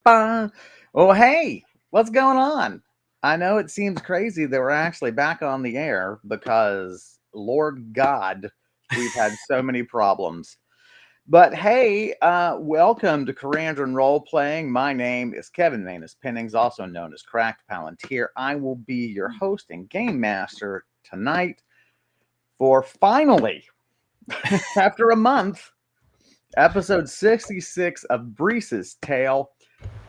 Ba. Well, hey, what's going on? I know it seems crazy that we're actually back on the air because, Lord God, we've had so many problems. But hey, welcome to Karandrin Role Playing. My name is Kevin Manus Pennings, also known as Cracked Palantir. I will be your host and game master tonight for finally, after a month, episode 66 of Brise's Tale.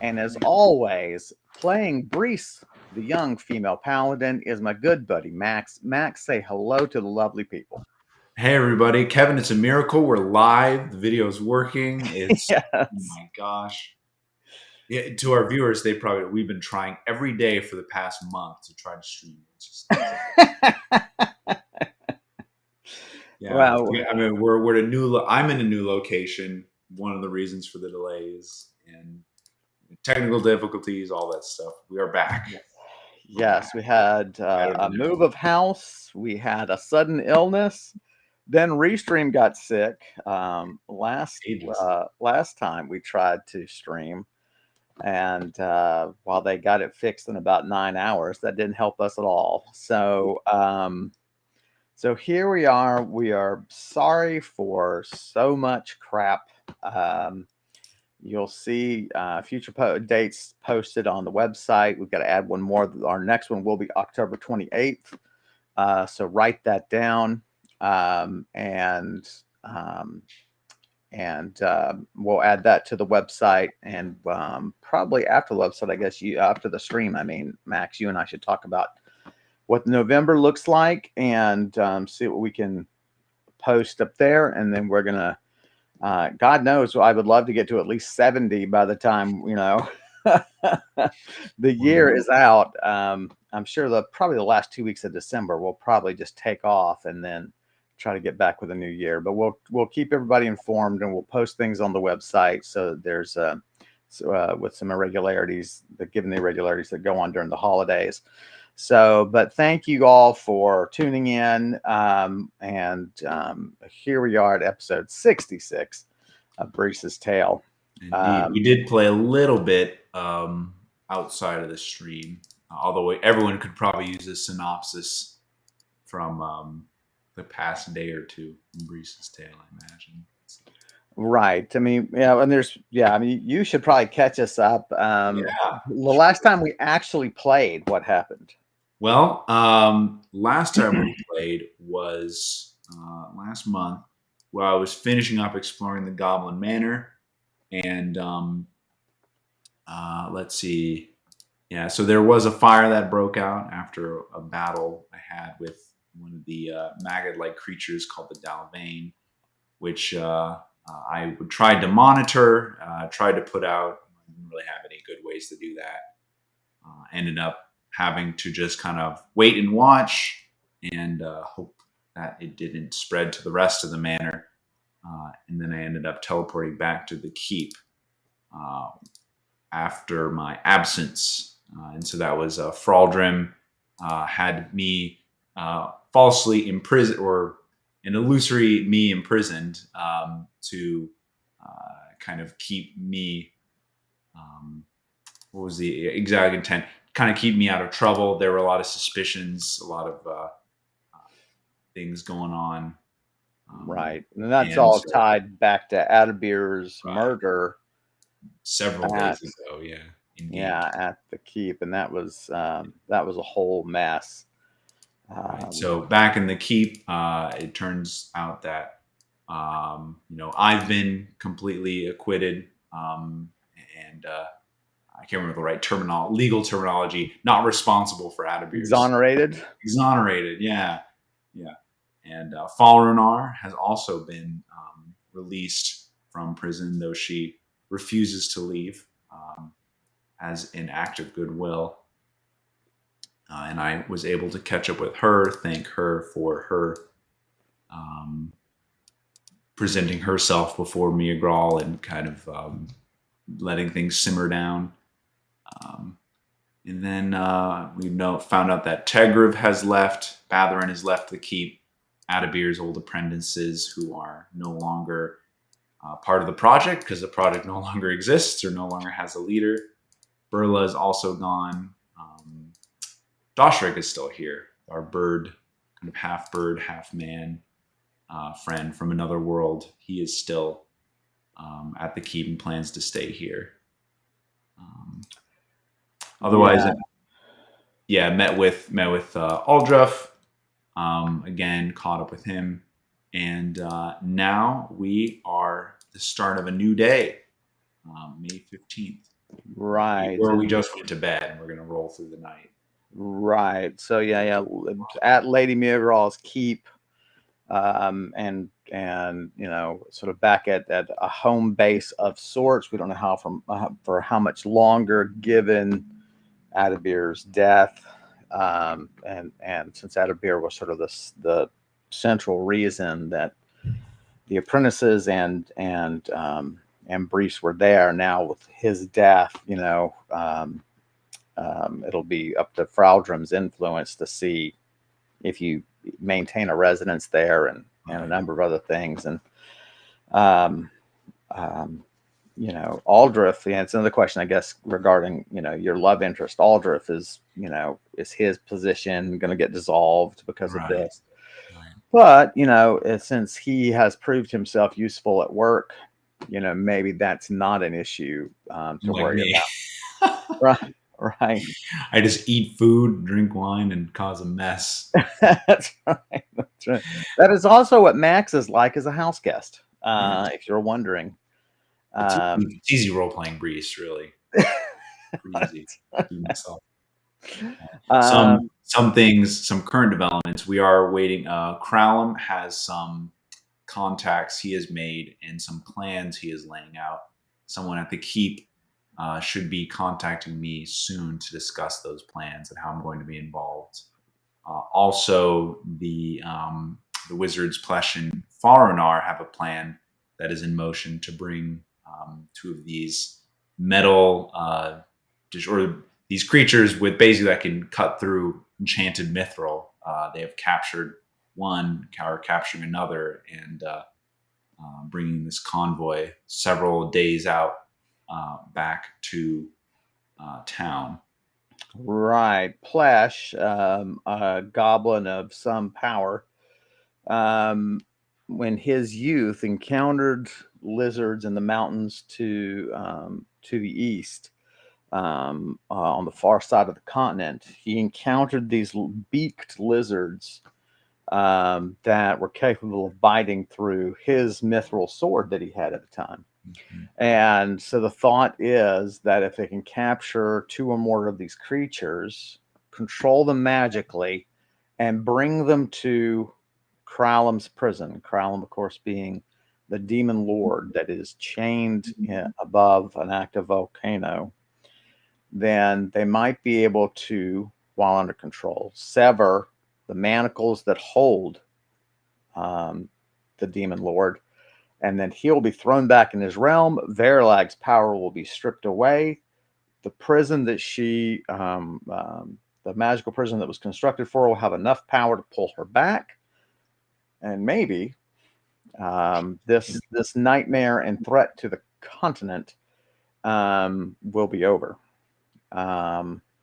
And as always, playing Brise, the young female paladin, is my good buddy Max. Max, say hello to the lovely people. Hey everybody, Kevin, it's a miracle. We're live. The video is working. It's oh Yes. my gosh. Yeah, to our viewers, we've been trying every day for the past month to try to stream. It's just yeah. Well, I mean, we're at a I'm in a new location. One of the reasons for the delays and technical difficulties, all that stuff. We are back. yes, we had Better a than ever. move of house. We had a sudden illness. Then Restream got sick Ages. last time we tried to stream. And while they got it fixed in about 9 hours, that didn't help us at all. So here we are. We are sorry for so much crap. Um, you'll see future dates posted on the website. We've got to add one more. Our next one will be October 28th. So write that down. Um, and um, and we'll add that to the website. And probably after the website, I guess after the stream. I mean, Max, you and I should talk about what November looks like and see what we can post up there. And then we're gonna, God knows, I would love to get to at least 70 by the time the year is out. I'm sure probably the last 2 weeks of December we'll probably just take off and then try to get back with a new year. But we'll keep everybody informed and we'll post things on the website. So there's with some irregularities, given the irregularities that go on during the holidays. So, but thank you all for tuning in. And here we are at episode 66 of Brise's Tale. Indeed, we did play a little bit outside of the stream, although everyone could probably use a synopsis from the past day or two in Brise's Tale, I imagine. Right. I mean, yeah, and I mean, you should probably catch us up. Yeah. The last time we actually played, what happened? Well, last time we played was last month, where I was finishing up exploring the Goblin Manor, and let's see. Yeah, so there was a fire that broke out after a battle I had with one of the maggot-like creatures called the Dalvane, which I tried to monitor, tried to put out. I didn't really have any good ways to do that. Ended up having to just kind of wait and watch and hope that it didn't spread to the rest of the manor. And then I ended up teleporting back to the keep after my absence. And so that was Fraldrim had me falsely imprisoned, or an illusory me imprisoned, to kind of keep me. What was the exact intent? Kind of keep me out of trouble. There were a lot of suspicions, a lot of things going on. Right. And that's and all so, tied back to Adabir's murder several at, days ago. Yeah, indeed. yeah, at the keep. And that was a whole mess. Right. So back in the keep, it turns out that I've been completely acquitted, and I can't remember the right legal terminology. Not responsible for Adabir's exonerated. Yeah, yeah. And Falrunar has also been released from prison, though she refuses to leave as an act of goodwill. And I was able to catch up with her, thank her for her presenting herself before Mia Grawl and kind of letting things simmer down. And then we found out that Tegriv has left, Batherin has left the keep, Adabir's old apprentices who are no longer part of the project because the project no longer exists or no longer has a leader. Burla is also gone. Doshrik is still here, our bird, kind of half bird, half man friend from another world. He is still at the keep and plans to stay here. Otherwise, met with Aldruff. Again, caught up with him, and now we are the start of a new day, May 15th. Right. Where we just went to bed, and we're gonna roll through the night. Right. So at Lady Mural's keep, and sort of back at a home base of sorts. We don't know how for how much longer, given Adabir's death, and since Adabir was sort of the central reason that the apprentices and Brise were there. Now with his death, it'll be up to Fraldrum's influence to see if you maintain a residence there and a number of other things. And Aldruff, it's another question, I guess, regarding your love interest. Aldruff is his position going to get dissolved because of this? But since he has proved himself useful at work, maybe that's not an issue to worry about. Right. I just eat food, drink wine, and cause a mess. That's right. That's right. That is also what Max is like as a house guest. If you're wondering, it's easy role playing Brise, really. Easy. Some things, some current developments. We are waiting. Crowlum has some contacts he has made and some plans he is laying out. Someone at the keep should be contacting me soon to discuss those plans and how I'm going to be involved. Also, the wizards Plesh and Faranar have a plan that is in motion to bring two of these metal or these creatures with basically that can cut through enchanted mithril. They have captured one, or capturing another, and bringing this convoy several days out back to town. Right. Plesh, a goblin of some power, when his youth encountered lizards in the mountains to the east, on the far side of the continent, he encountered these beaked lizards that were capable of biting through his mithril sword that he had at the time. Mm-hmm. And so the thought is that if they can capture two or more of these creatures, control them magically, and bring them to Crowlum's prison, Crowlum, of course, being the demon lord that is chained above an active volcano, then they might be able to, while under control, sever the manacles that hold the demon lord, and then he'll be thrown back in his realm. Verlag's power will be stripped away. The prison that the magical prison that was constructed for her will have enough power to pull her back, and maybe this nightmare and threat to the continent will be over.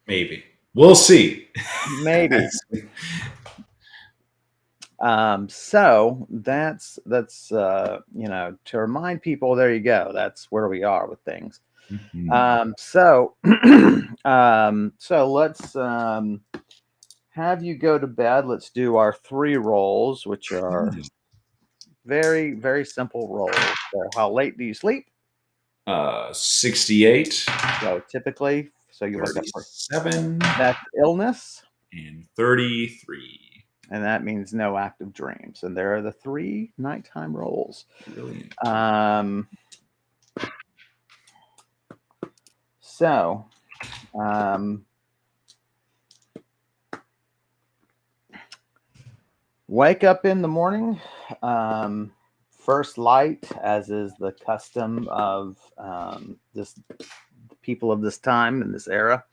Maybe. We'll see. Maybe. So that's to remind people, there you go. That's where we are with things. Mm-hmm. So let's have you go to bed. Let's do our 3 rolls, which are very, very simple rolls. So how late do you sleep? 68. So typically, you wake up for 7. That's illness. And 33. And that means no active dreams. And there are the 3 nighttime rolls. Brilliant. Wake up in the morning. First light, as is the custom of the people of this time and this era.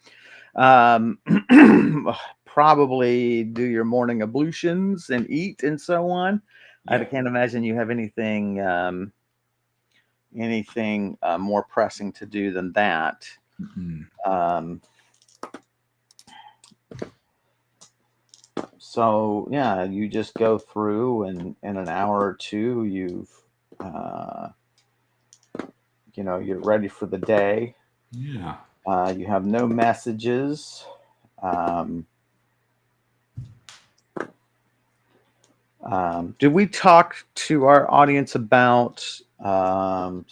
Probably do your morning ablutions and eat and so on. Yeah. I can't imagine you have anything anything more pressing to do than that. Um, so yeah, you just go through, and in an hour or two, uh, you're ready for the day. Yeah. You have no messages. Um, did we talk to our audience about some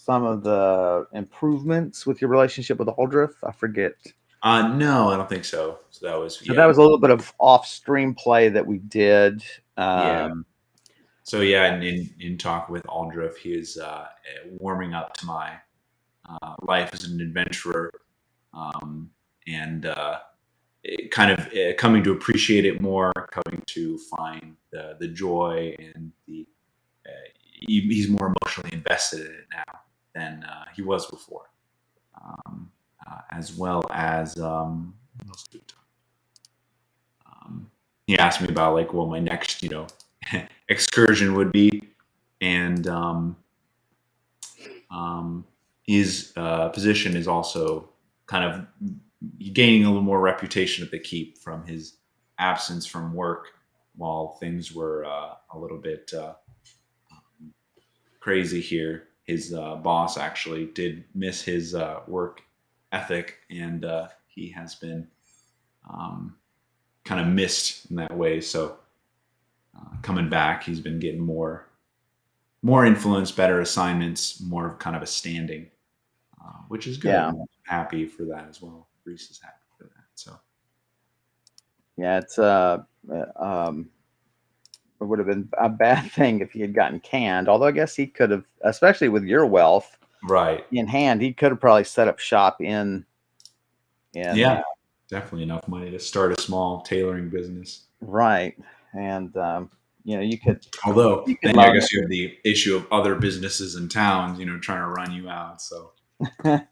of the improvements with your relationship with Aldrich? I forget. No, I don't think so. So that was, So that yeah. was a little bit of off-stream play that we did. Yeah. So yeah, in talk with Aldrich, he is warming up to my life as an adventurer, and kind of coming to appreciate it more, coming to find the joy and he's more emotionally invested in it now than he was before, as well as what else did we talk he asked me about like what my next excursion would be, and his position is also kind of gaining a little more reputation at the keep from his absence from work while things were a little bit crazy here. His boss actually did miss his work ethic, and he has been kind of missed in that way. So coming back, he's been getting more influence, better assignments, more of kind of a standing, which is good. Yeah. I'm happy for that as well. Brise is happy for that. So Yeah, it would have been a bad thing if he had gotten canned. Although I guess he could have, especially with your wealth right, in hand, he could have probably set up shop in yeah, definitely enough money to start a small tailoring business. right, and you could Although then I loan guess you have the issue of other businesses in towns, trying to run you out. So it.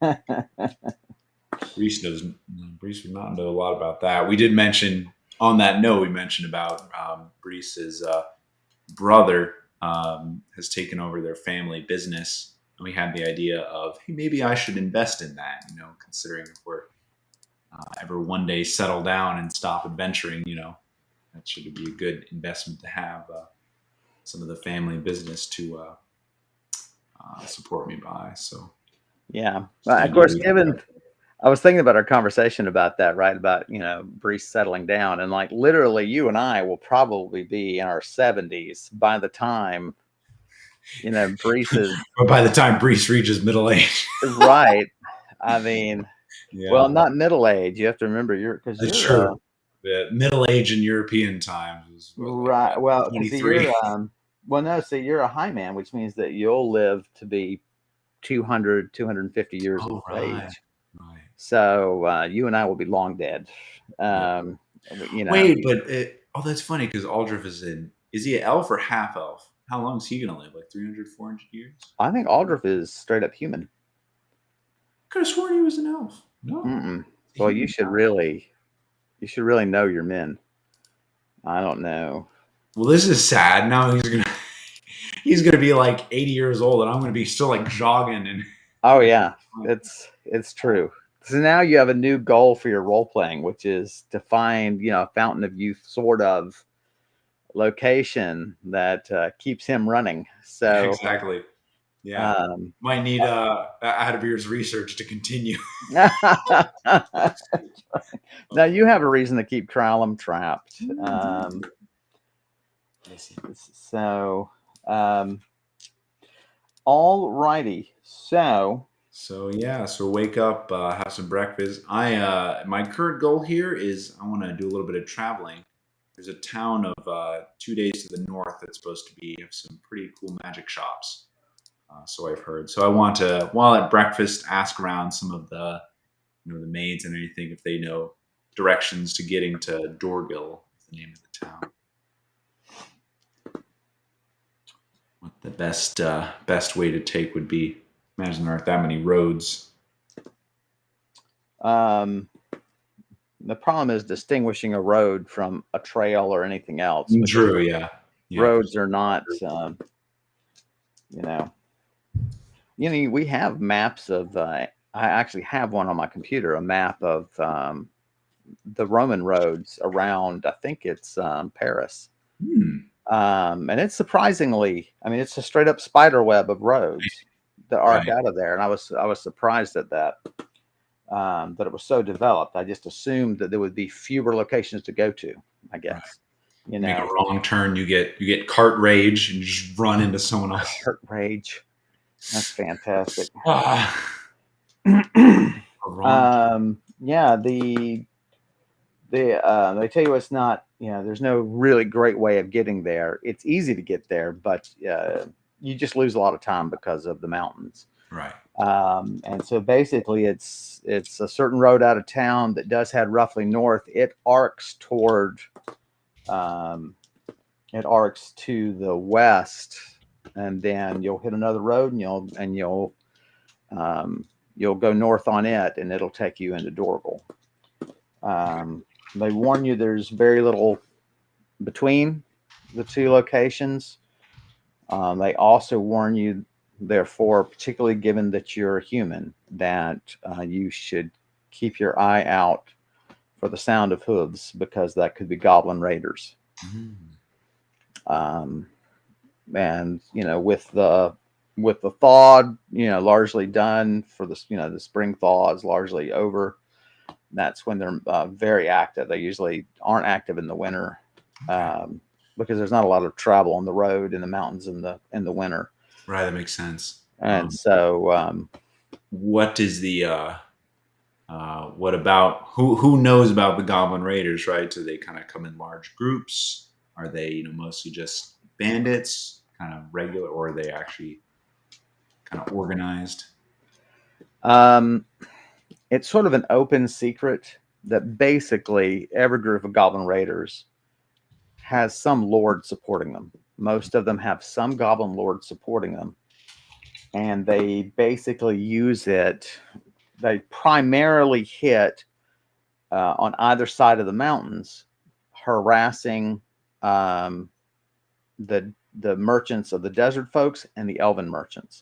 Brise would not know a lot about that. We did mention on that note, we mentioned about Brise's brother has taken over their family business. And we had the idea of, hey, maybe I should invest in that, considering if we're ever one day settle down and stop adventuring, that should be a good investment to have some of the family business to support me by. So Yeah, well, of course, I was thinking about our conversation about that, right? About Brees settling down, and like literally, you and I will probably be in our 70s by the time Brees is but by the time Brise reaches middle age, right. I mean, yeah, well, not middle age. You have to remember because that's you're true. The middle age in European times is what, like right. Well, see, 23. well, no, see, you're a high man, which means that you'll live to be 200, 250 years of Oh, right, age. right. So you and I will be long dead. Yeah. Um, Wait, but that's funny because Aldrich is he an elf or half elf? How long is he going to live? Like 300, 400 years? I think Aldrich is straight up human. Could have sworn he was an elf. No. Mm-mm. Well, you should really know your men. I don't know. Well, this is sad. Now he's gonna be like 80 years old, and I'm gonna be still like jogging and. Oh yeah, it's true. So now you have a new goal for your role playing, which is to find a fountain of youth sort of location that keeps him running. So exactly. Yeah. Might need Adabir's research to continue. now you have a reason to keep Trowlam trapped. So, all righty. So wake up, have some breakfast. My current goal here is I want to do a little bit of traveling. There's a town of 2 days to the north that's supposed to have some pretty cool magic shops. So I've heard. So I want to, while at breakfast, ask around some of the maids and anything if they know directions to getting to Dorgil, the name of the town. What the best way to take would be. Imagine there aren't that many roads. the problem is distinguishing a road from a trail or anything else. True, yeah. Roads are not, we have maps of. I actually have one on my computer, a map of the Roman roads around. I think it's Paris. And it's surprisingly, I mean, it's a straight up spider web of roads that arc Right. out of there, and I was surprised at that. That it was so developed. I just assumed that there would be fewer locations to go to. I Right. guess Make a wrong turn, you get cart rage and you just run into someone else. Heart rage. That's fantastic. Wrong. Yeah, they tell you it's not. There's no really great way of getting there. It's easy to get there, but you just lose a lot of time because of the mountains. Right. And so basically, it's a certain road out of town that does head roughly north. It arcs toward, it arcs to the west, and then you'll hit another road, and you'll go north on it, and it'll take you into Dorval. They warn you there's very little between the two locations. They also warn you, therefore, particularly given that you're a human, that you should keep your eye out for the sound of hooves because that could be goblin raiders. And with the thaw, largely done for the spring thaw is largely over. That's when they're very active. They usually aren't active in the winter. Because there's not a lot of travel on the road in the mountains in the winter. Right, that makes sense. And so, what is the what about who knows about the Goblin Raiders? Right, do they kind of come in large groups? Are they mostly just bandits, kind of regular, or are they actually kind of organized? It's sort of an open secret that basically every group of Goblin Raiders has some lord supporting them. Most of them have some goblin lord supporting them. And they basically use it. They primarily hit on either side of the mountains, harassing the merchants of the desert folks and the elven merchants.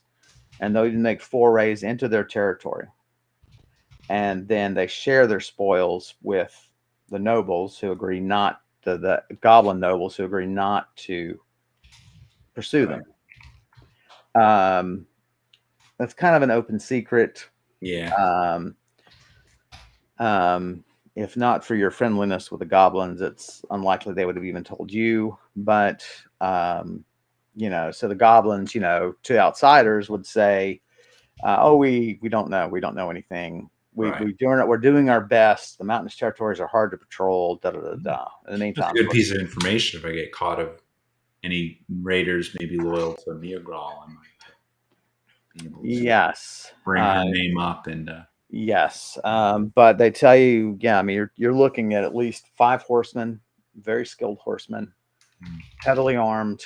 And they'll even make forays into their territory. And then they share their spoils with the nobles who agree not the goblin nobles who agree not to pursue them. That's kind of an open secret. Yeah. If not for your friendliness with the goblins, it's unlikely they would have even told you. But so the goblins, to outsiders would say, "Oh, we don't know. We don't know anything. We're doing our best. The mountainous territories are hard to patrol." Da da da da. In the meantime, that's a good piece of information. If I get caught of any raiders, maybe loyal to Meagral, I might be able to bring her name up and. Yes, but they tell you, I mean, you're looking at least 5 horsemen, very skilled horsemen, heavily armed,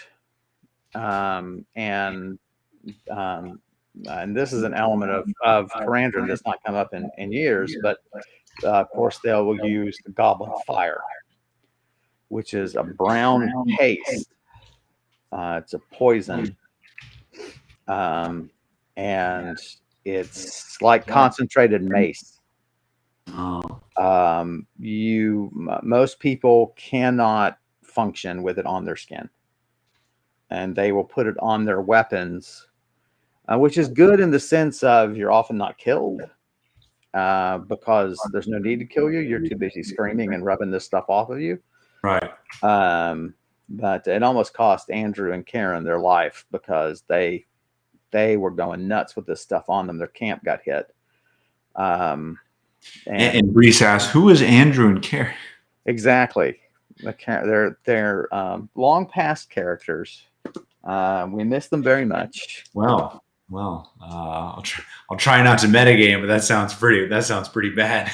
and this is an element of Karandrin that's not come up in years, but of course they will use the goblin fire, which is a brown paste. It's a poison, and it's like concentrated mace. Most people cannot function with it on their skin, and they will put it on their weapons, which is good in the sense of you're often not killed because there's no need to kill you. You're too busy screaming and rubbing this stuff off of you. Right. But it almost cost Andrew and Karen their life because they were going nuts with this stuff on them. Their camp got hit. And Brise asks, "Who is Andrew and Karen?" Exactly. They're long past characters. We miss them very much. Well, I'll try not to metagame, but that sounds pretty bad.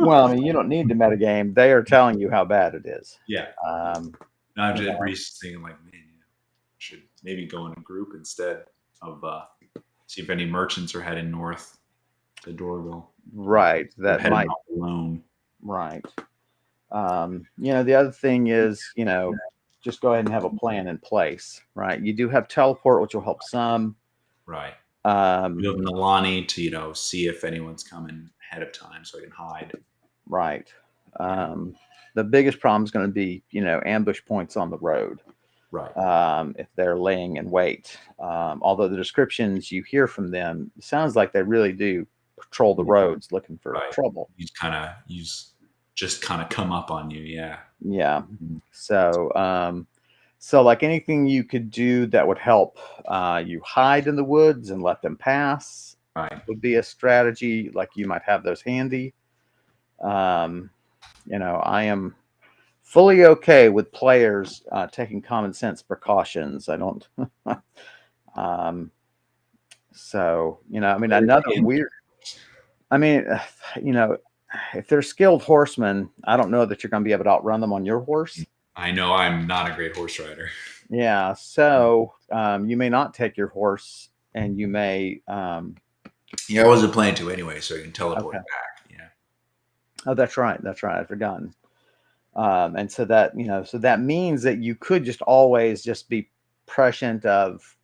Well, I mean, you don't need to metagame. They are telling you how bad it is. Yeah. I'm just Brise thinking like, man, should maybe go in a group instead of see if any merchants are heading north to Dorval. Right. That might alone. Right. The other thing is, just go ahead and have a plan in place. Right. You do have teleport, which will help some. Right. Building the Lonnie to see if anyone's coming ahead of time so I can hide. Right. The biggest problem is going to be ambush points on the road. Right. If they're laying in wait. Although the descriptions you hear from them, it sounds like they really do patrol the roads looking for trouble. He's just kind of come up on you. Yeah. Yeah. So like anything you could do that would help you hide in the woods and let them pass would be a strategy. Like you might have those handy. I am fully okay with players taking common sense precautions. I don't. So I mean, another weird. I mean, if they're skilled horsemen, I don't know that you're going to be able to outrun them on your horse. I know I'm not a great horse rider. Yeah, so you may not take your horse, and you may. Yeah, I wasn't planning to anyway, so you can teleport back. Yeah. Oh, that's right. That's right. I'd forgotten. And so that means that you could just always just be prescient of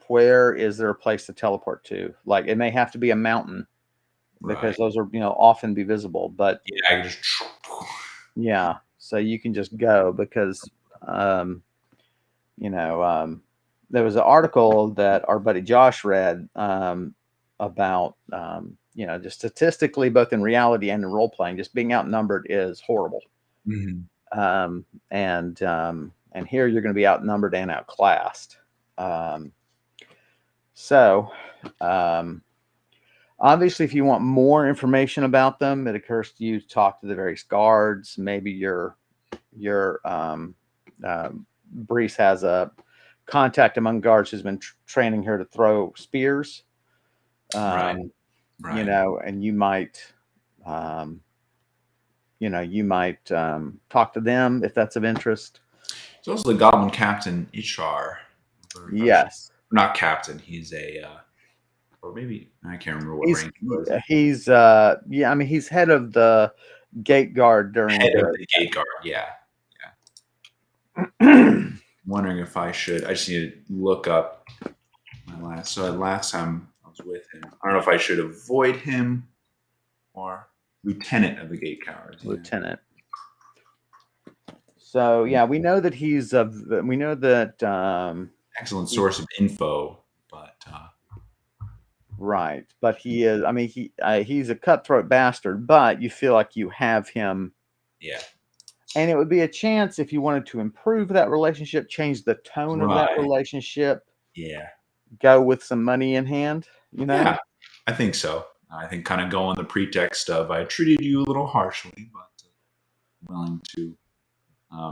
where is there a place to teleport to. Like it may have to be a mountain because those are often be visible. But yeah, so you can just go because there was an article that our buddy Josh read about just statistically, both in reality and in role playing, just being outnumbered is horrible. Mm-hmm. And here you're going to be outnumbered and outclassed. So obviously, if you want more information about them, it occurs to you to talk to the various guards. Maybe your Brise has a contact among guards who's been training her to throw spears. Right. And you might talk to them if that's of interest. There's also the Goblin Captain Ishar. Yes. Not captain. He's or maybe I can't remember what rank he was. He's I mean he's head of the gate guard during the gate guard. Yeah. Wondering if I should. I just need to look up my last. So last time I was with him, I don't know if I should avoid him or lieutenant of the gate guards. Lieutenant. So yeah, we know that he's excellent source of info, but right. But he is. I mean, he's a cutthroat bastard. But you feel like you have him. Yeah. And it would be a chance if you wanted to improve that relationship, change the tone of that relationship. Yeah. Go with some money in hand. Yeah, I think so. I think kind of go on the pretext of I treated you a little harshly, but willing to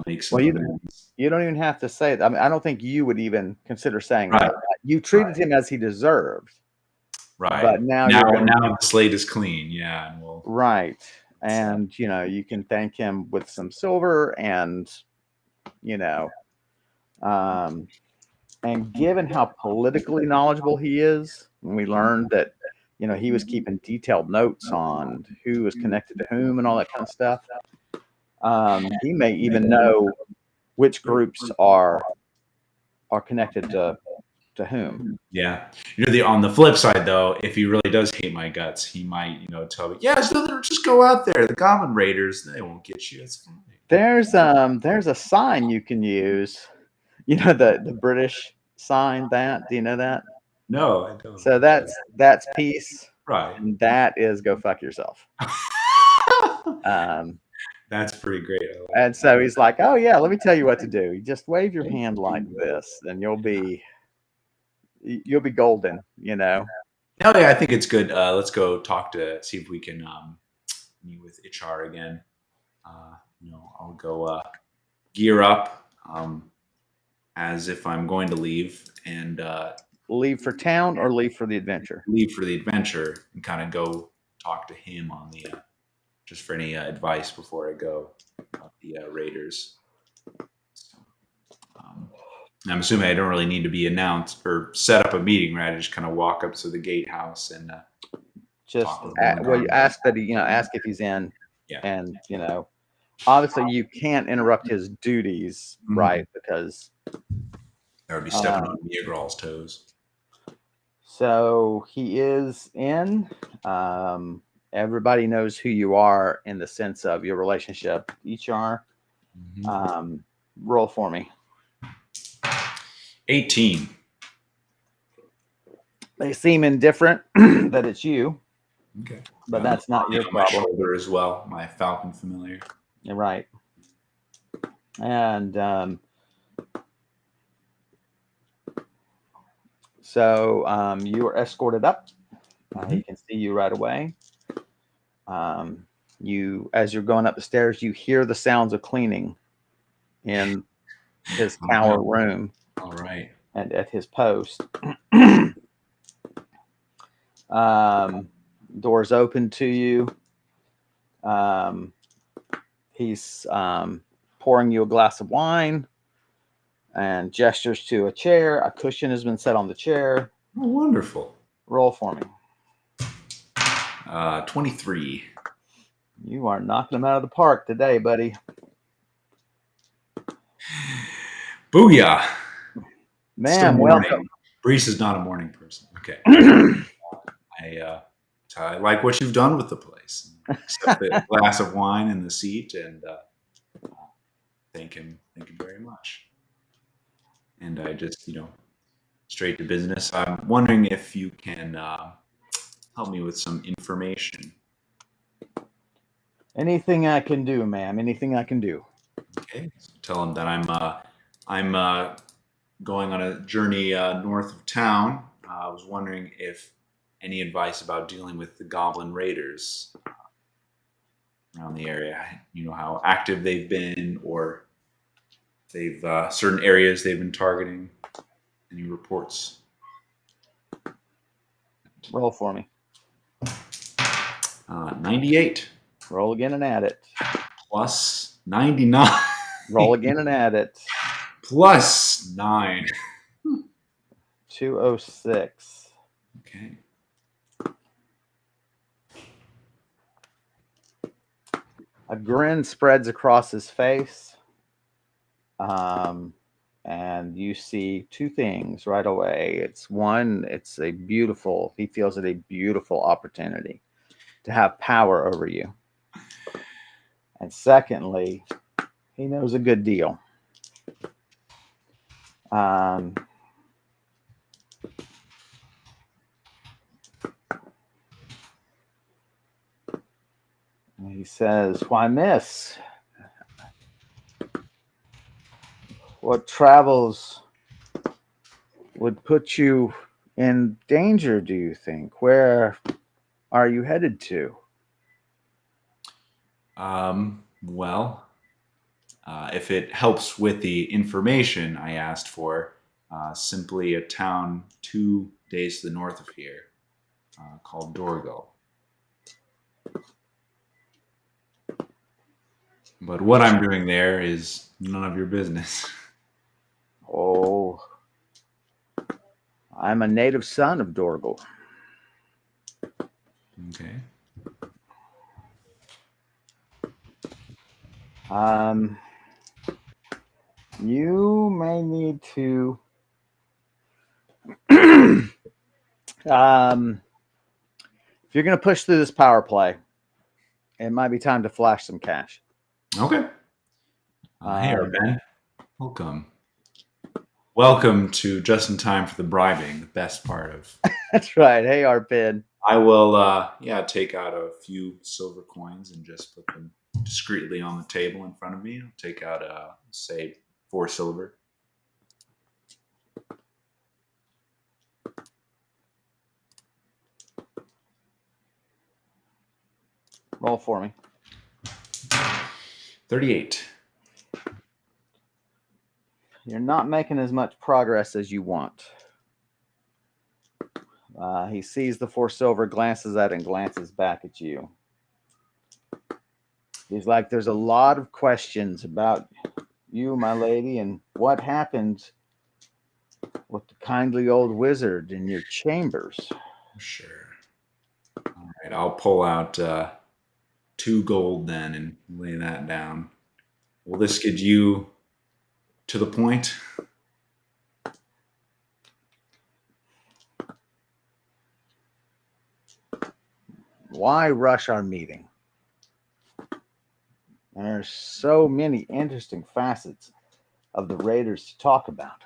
make some. Well, you don't even have to say that. I mean, I don't think you would even consider saying that. You treated him as he deserved. Right. But now the slate is clean. Yeah. And right. And you can thank him with some silver, and and given how politically knowledgeable he is, when we learned that he was keeping detailed notes on who was connected to whom and all that kind of stuff, he may even know which groups are connected to whom. Yeah. On the flip side, though, if he really does hate my guts, he might, tell me, yeah, just go out there. The Goblin Raiders, they won't get you. It's fine. There's a sign you can use. The British sign that. Do you know that? No, I don't. So that's peace. Right. And that is go fuck yourself. That's pretty great. And so he's like, oh yeah, let me tell you what to do. You just wave your hand like this, and you'll be golden, Oh yeah, I think it's good. Let's go see if we can meet with Ichar again. I'll go gear up as if I'm going to leave and leave for town or leave for the adventure. Leave for the adventure and kind of go talk to him on the just for any advice before I go about the Raiders. So, I'm assuming I don't really need to be announced or set up a meeting, right? I just kind of walk up to the gatehouse and just you ask that he, ask if he's in, and obviously you can't interrupt his duties, right? Because I would be stepping on Miagral's toes. So he is in. Um, Everybody knows who you are in the sense of your relationship. Each are. Um, Roll for me. 18. They seem indifferent that it's you, Okay. but Got that's not your on my problem. shoulder as well. My falcon familiar. You're right. And you are escorted up. He can see you right away. As you're going up the stairs, you hear the sounds of cleaning in his tower room. All right. And at his post. Doors open to you. He's pouring you a glass of wine and gestures to a chair. A cushion has been set on the chair. Oh, wonderful. Roll for me. 23. You are knocking them out of the park today, buddy. Booyah. Ma'am, welcome. Brise is not a morning person. Okay. I like what you've done with the place. Except the glass of wine in the seat, and thank him very much. And I just, straight to business. I'm wondering if you can help me with some information. Anything I can do, ma'am. Anything I can do. Okay. So tell him that I'm going on a journey north of town. I was wondering if any advice about dealing with the goblin raiders around the area. You know how active they've been, or they've certain areas they've been targeting. Any reports? Roll for me. 98. Roll again and add it. Plus 99. Roll again and add it. Plus 9. 206. Okay. A grin spreads across his face. And you see two things right away. It's one, he feels it a beautiful opportunity to have power over you. And secondly, he knows a good deal. He says, "Why, miss? What travels would put you in danger, do you think? Where are you headed to?" Well, if it helps with the information I asked for, simply a town 2 days to the north of here called Dorgo. But what I'm doing there is none of your business. Oh, I'm a native son of Dorgal. Okay. You may need to if you're going to push through this power play, it might be time to flash some cash. Okay. Hey, Ben. Welcome. Welcome to Just in Time for the Bribing, the best part of... That's right. Hey, Arpin. I will, take out a few silver coins and just put them discreetly on the table in front of me. I'll take out, say, 4 silver. Roll for me. 38. You're not making as much progress as you want. He sees the 4 silver, glances at it, and glances back at you. He's like, "There's a lot of questions about you, my lady, and what happened with the kindly old wizard in your chambers." Sure. All right, I'll pull out 2 gold then and lay that down. Will this get you to the point? Why rush our meeting? And there's so many interesting facets of the Raiders to talk about.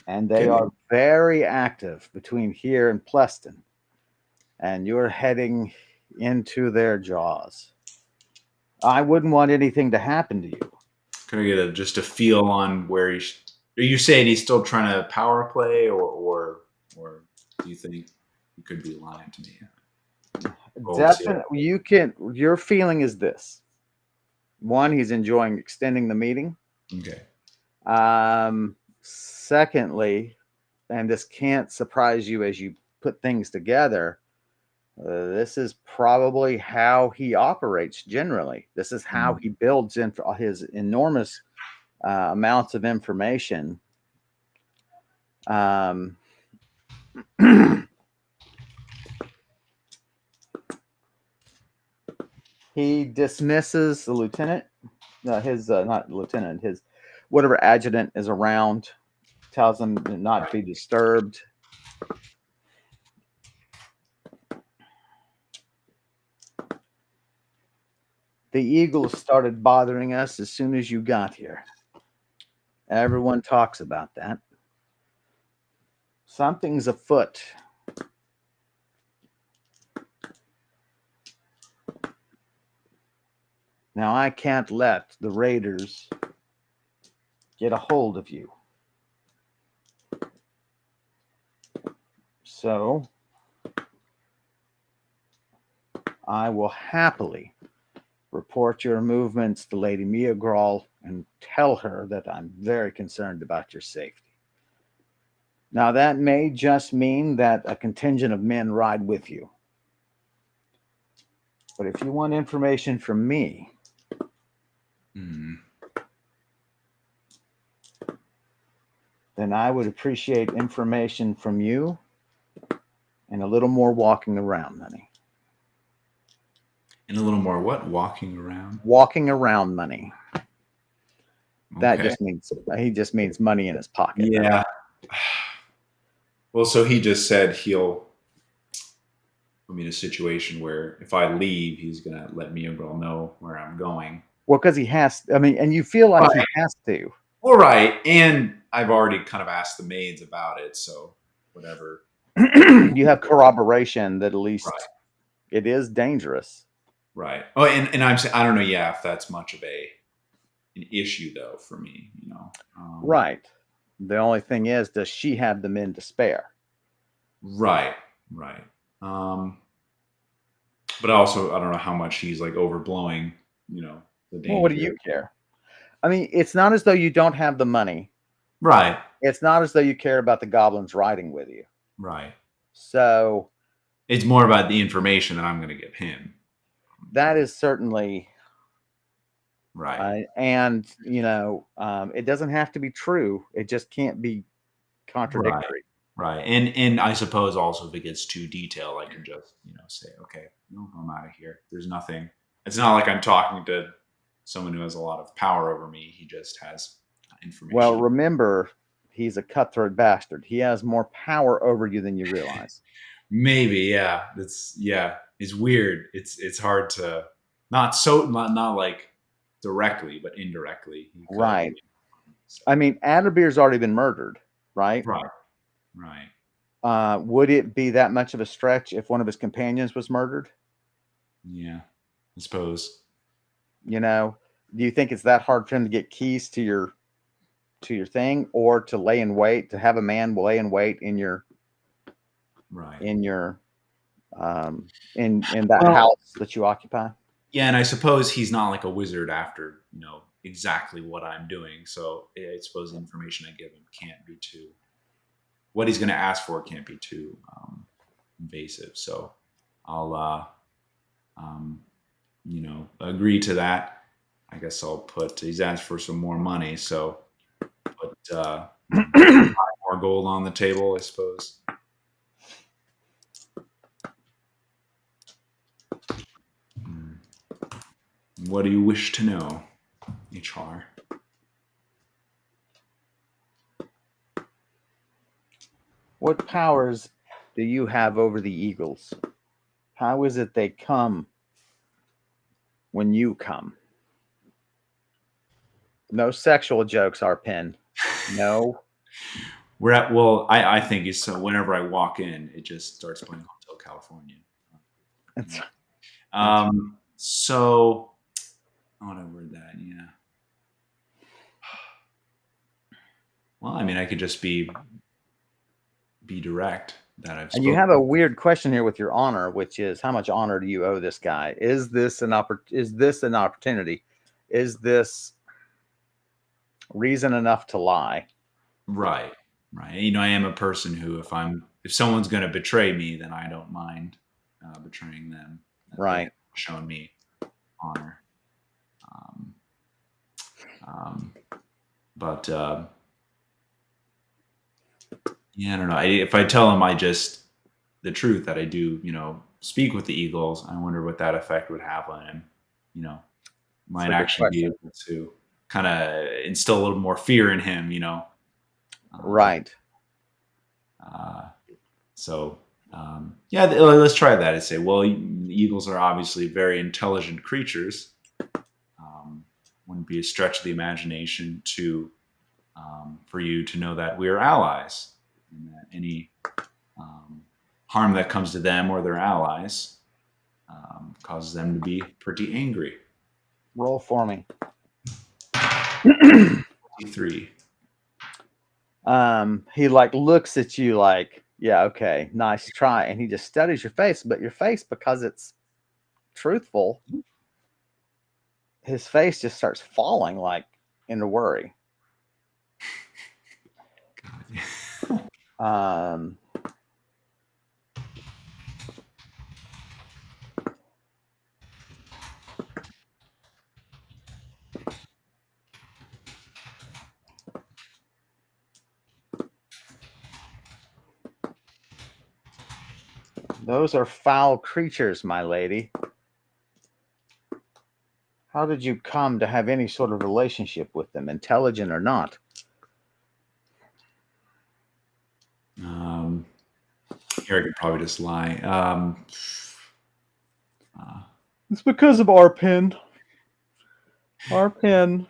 And they Okay. are very active between here and Pleston. And you're heading into their jaws. I wouldn't want anything to happen to you. Can I get just a feel on where he's? Are you saying he's still trying to power play, or do you think he could be lying to me? Definitely, you can. Your feeling is this: one, he's enjoying extending the meeting. Okay. Secondly, and this can't surprise you as you put things together. This is probably how he operates generally. This is how he builds in his enormous amounts of information. He dismisses the lieutenant, his not lieutenant, his whatever adjutant is around, tells him to not be disturbed. The Eagles started bothering us as soon as you got here. Everyone talks about that. Something's afoot. Now, I can't let the Raiders get a hold of you. So, I will happily report your movements to Lady Mia Grawl and tell her that I'm very concerned about your safety. Now, that may just mean that a contingent of men ride with you. But if you want information from me, then I would appreciate information from you and a little more walking around money. And a little more what? Walking around? Walking around money. That Okay. just means he just means money in his pocket. Yeah. Well, so he just said he'll put me in a situation where if I leave, he's gonna let me and girl know where I'm going. Well, because he has. I mean, and you feel like he has to. All right, and I've already kind of asked the maids about it, so whatever. You have corroboration that at least it is dangerous. Right. Oh, and I'm saying I don't know. Yeah, if that's much of an issue though for me, you know. Right. The only thing is, does she have the men to spare? Right. Right. But also, I don't know how much he's like overblowing. You know, the danger. Well, what do you care? I mean, it's not as though you don't have the money. Right. It's not as though you care about the goblins riding with you. Right. So it's more about the information that I'm going to give him. That is certainly right. And you know, it doesn't have to be true. It just can't be contradictory. Right. And I suppose also if it gets too detailed, I can just, say, okay, no, I'm out of here. There's nothing. It's not like I'm talking to someone who has a lot of power over me. He just has information. Well, remember, he's a cutthroat bastard. He has more power over you than you realize. Maybe, yeah. It's weird. It's hard to not like directly, but indirectly. Right. I mean, Adderbeer's already been murdered, right? Right. Would it be that much of a stretch if one of his companions was murdered? Yeah, I suppose. You know, do you think it's that hard for him to get keys to your thing, or to lay in wait, to have a man lay in wait in your in that house that you occupy? Yeah, and I suppose he's not like a wizard after exactly what I'm doing. So I suppose the information I give him can't be too. What he's going to ask for can't be too invasive. So I'll agree to that. I guess I'll put. He's asked for some more money, so put more gold on the table, I suppose. What do you wish to know, HR? What powers do you have over the Eagles? How is it they come when you come? No sexual jokes, Arpin. No. We're at, well, I think it's so whenever I walk in, it just starts playing Hotel California. It's, So I want to word that. Yeah. Well, I mean, I could just be direct that I've and you spoken. have a weird question here with your honor, which is how much honor do you owe this guy? Is this an opportunity? Is this reason enough to lie? Right. Right. You know, I am a person who, if someone's going to betray me, then I don't mind betraying them. They have Right. shown me honor. Um, um, but yeah, I don't know. If I tell them the truth that I do, speak with the Eagles, I wonder what that effect would have on him. That's Might a good actually be question. able to kind of instill a little more fear in him. Right. So yeah, let's try that and say, well, eagles are obviously very intelligent creatures. Wouldn't be a stretch of the imagination for you to know that we are allies, and that any harm that comes to them or their allies causes them to be pretty angry. Roll for me. 3. He like looks at you like, yeah, okay, nice try, and he just studies your face, but your face, because it's truthful, his face just starts falling like into worry. Um, those are foul creatures, my lady. How did you come to have any sort of relationship with them, intelligent or not? Here I could probably just lie. It's because of Arpin. Arpin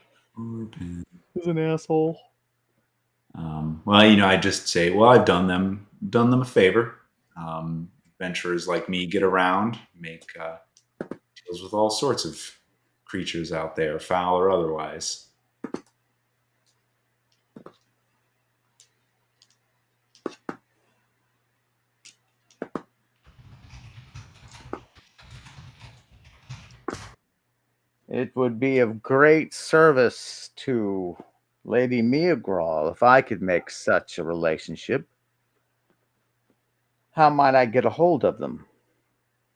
is an asshole. Well, I just say, well, I've done them a favor. Adventurers like me get around, make deals with all sorts of creatures out there, foul or otherwise. It would be of great service to Lady Miagral if I could make such a relationship. How might I get a hold of them?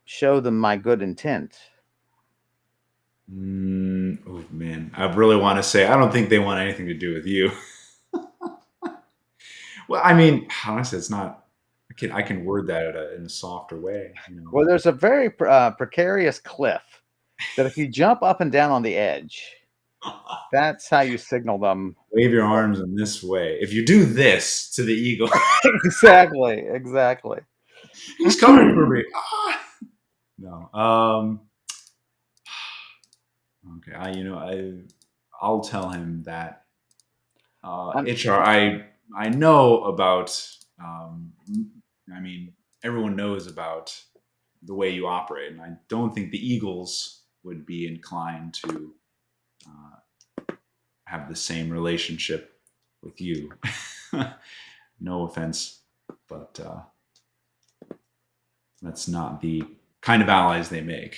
Show them my good intent. Oh man, I really want to say I don't think they want anything to do with you. Well, I mean, honestly, it's not. I can word that in a softer way. Well, there's a very precarious cliff that if you jump up and down on the edge, that's how you signal them. Wave your arms in this way. If you do this to the eagle, Exactly. he's coming for me. Ah! No. Okay. I'll tell him that. HR. I know about. I mean, everyone knows about the way you operate, and I don't think the Eagles would be inclined to have the same relationship with you. No offense, but that's not the kind of allies they make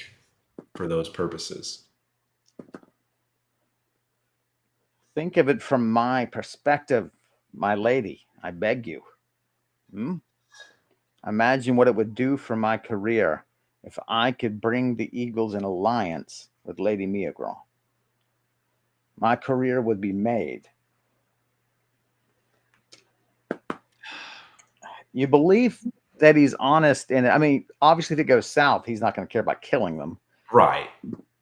for those purposes. Think of it from my perspective, my lady. I beg you. Imagine what it would do for my career if I could bring the Eagles in alliance with Lady Miagral. My career would be made. You believe that he's honest in it? I mean, obviously, if it goes south, he's not going to care about killing them. Right.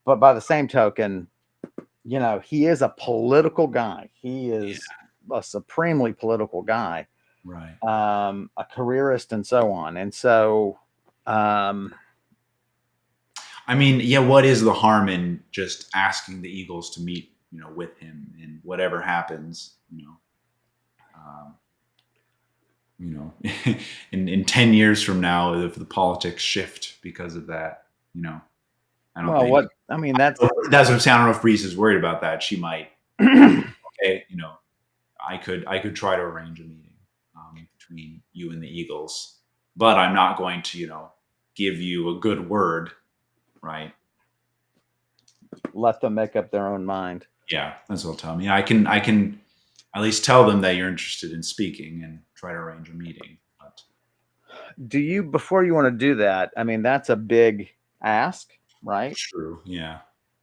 But by the same token, he is a political guy. He is a supremely political guy. Right. A careerist and so on. And so I mean, yeah, what is the harm in just asking the Eagles to meet, with him, and whatever happens, um, you know, in 10 years from now, if the politics shift because of that, I don't think I mean, that's that's what I'm saying. I don't know if Brise is worried about that. She might, okay, I could try to arrange a meeting between you and the Eagles, but I'm not going to, give you a good word, right? let them make up their own mind. Yeah, that's what I'll tell them. Yeah, I can at least tell them that you're interested in speaking and try to arrange a meeting. But Do you, before you want to do that, I mean, that's a big ask, right? true, yeah,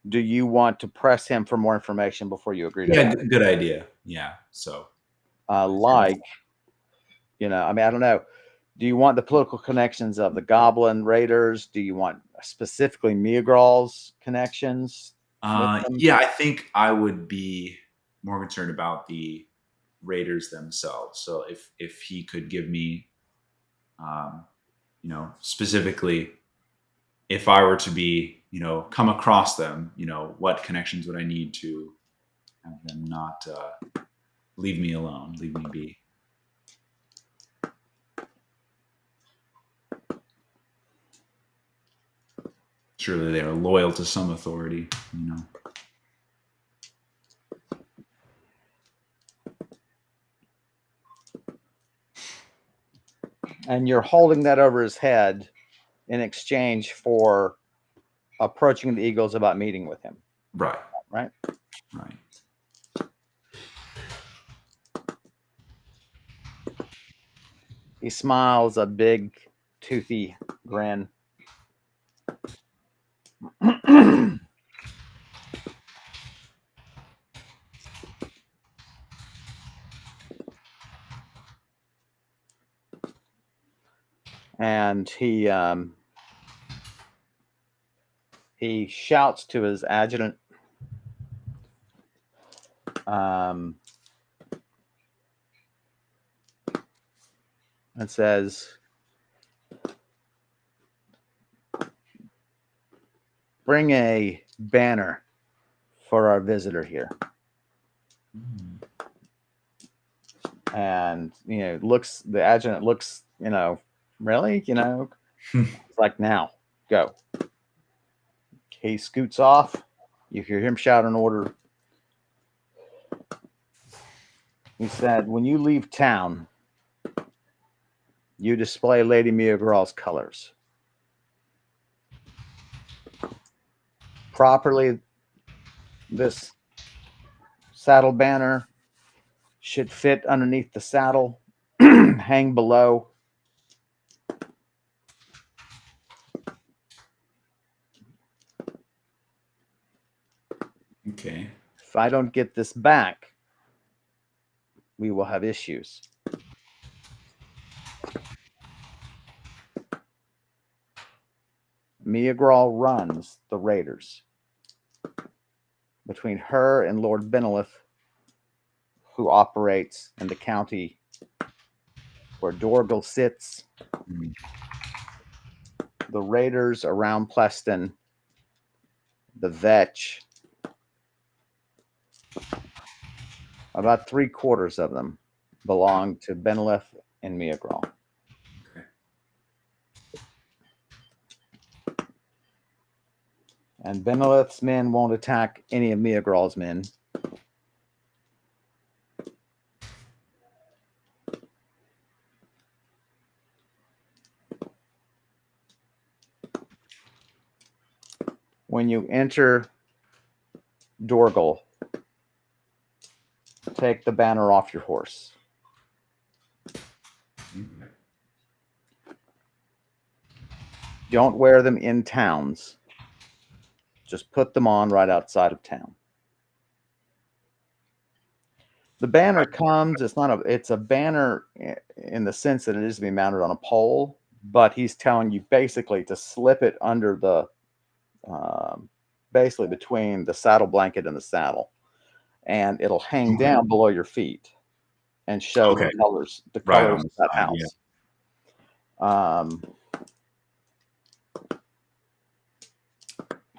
Do you want to press him for more information before you agree to yeah, that? good idea. Yeah, so Like, I mean, I don't know. Do you want the political connections of the Goblin Raiders? Do you want specifically Meagraw's connections with them? yeah, I think I would be more concerned about the Raiders themselves. So if he could give me, um, specifically, if I were to be, come across them, what connections would I need to have them not leave me alone, leave me be? Surely they are loyal to some authority. And you're holding that over his head in exchange for approaching the Eagles about meeting with him. Right. Right. Right. He smiles a big, toothy grin. And he shouts to his adjutant, and says, "Bring a banner for our visitor here." And the adjutant looks, really, it's like, now go. He scoots off. You hear him shout an order. He said, "When you leave town, you display Lady Miagraw's colors properly. This saddle banner should fit underneath the saddle, hang below. Okay. If I don't get this back, we will have issues." Miagraw runs the Raiders. Between her and Lord Benelith, who operates in the county where Dorgal sits, the Raiders around Pleston, the Vetch, about 3/4 of them belong to Benelith and Miagraw. Okay. And Benelith's men won't attack any of Miagraw's men. When you enter Dorgal, take the banner off your horse. Don't wear them in towns. Just put them on right outside of town. The banner comes, it's a banner in the sense that it is to be mounted on a pole, but he's telling you basically to slip it under the, basically between the saddle blanket and the saddle, and it'll hang down below your feet and show the colors of that house. Yeah.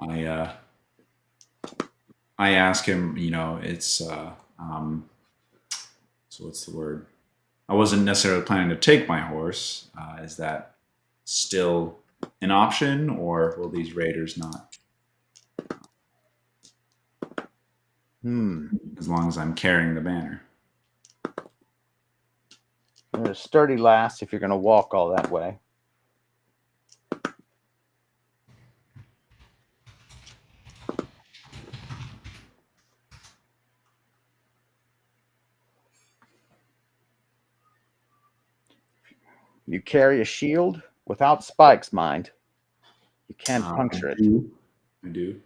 I I ask him, it's so what's the word? I wasn't necessarily planning to take my horse. Is that still an option, or will these raiders not? As long as I'm carrying the banner. You're a sturdy lass if you're going to walk all that way. You carry a shield without spikes, mind. You can't puncture it. I do.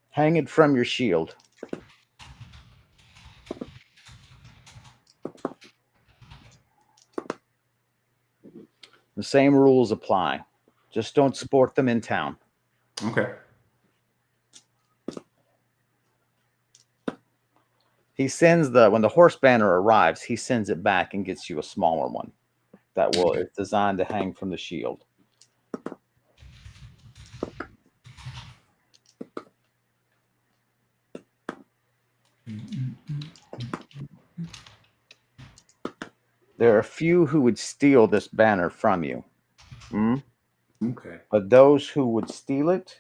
Hang it from your shield. The same rules apply. Just don't sport them in town. Okay. He sends when the horse banner arrives, he sends it back and gets you a smaller one that it's designed to hang from the shield. There are a few who would steal this banner from you. Okay. But those who would steal it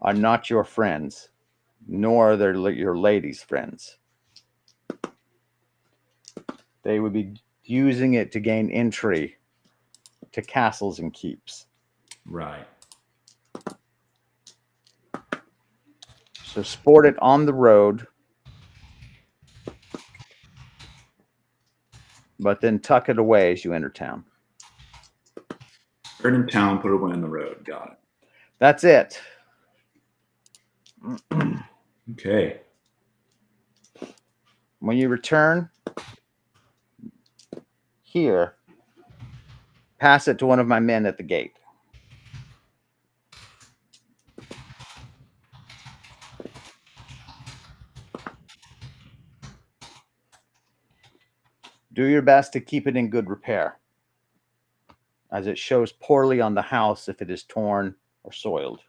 are not your friends, nor are they your ladies' friends. They would be using it to gain entry to castles and keeps. Right. So sport it on the road, but then tuck it away as you enter town. Burn in town, put it away on the road. Got it. That's it. Okay. When you return here, pass it to one of my men at the gate. Do your best to keep it in good repair, as it shows poorly on the house if it is torn or soiled.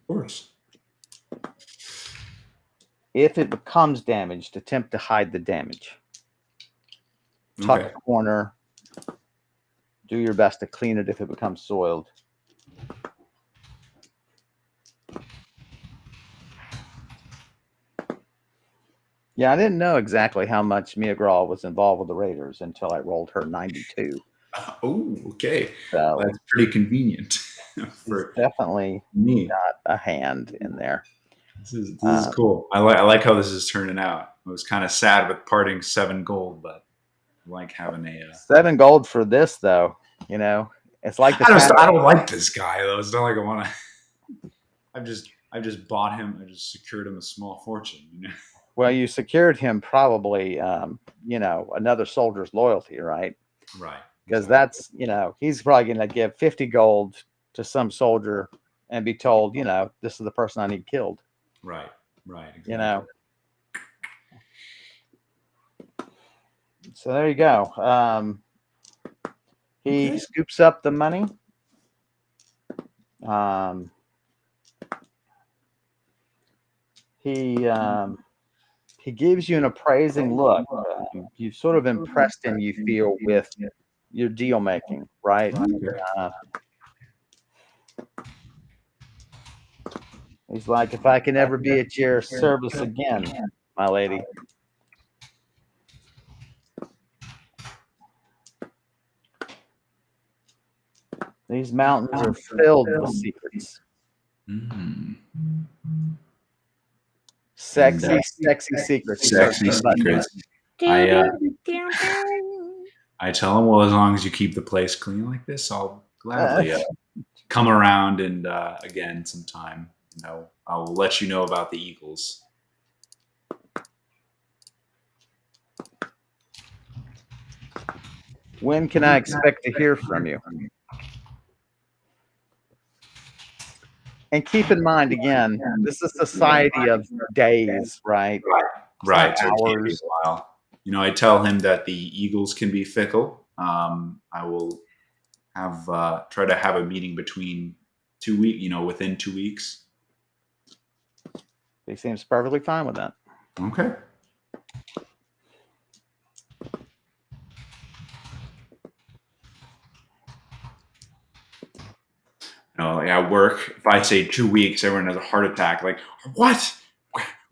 Of course. If it becomes damaged, attempt to hide the damage. Tuck a corner. Do your best to clean it if it becomes soiled. Yeah, I didn't know exactly how much Mia Grawl was involved with the Raiders until I rolled her 92. Oh, okay. So that's pretty convenient. She's definitely got a hand in there. This is cool. I like how this is turning out. I was kind of sad with parting 7 gold, but I like having a 7 gold for this, though. It's like I don't like this guy though. It's not like I want to. I've just bought him. I just secured him a small fortune. Well, you secured him probably, another soldier's loyalty, right? Right. Because that's, he's probably going to give 50 gold to some soldier and be told, this is the person I need killed. Right. Exactly. So there you go. He scoops up the money. He gives you an appraising look. You've sort of impressed him, you feel, with your deal making, right? He's like, if I can ever be at your service again, my lady. These mountains are filled with secrets. Sexy secrets. Sexy secrets. I tell him, well, as long as you keep the place clean like this, I'll gladly come around and again sometime. I'll let you know about the eagles. When can I expect to hear from you? And keep in mind, again, this is a society of days, right? Right. Hours. I tell him that the eagles can be fickle, I will have try to have a meeting between 2 weeks. Within 2 weeks. He seems perfectly fine with that. Okay. Like at work, if I say 2 weeks, everyone has a heart attack. Like, what?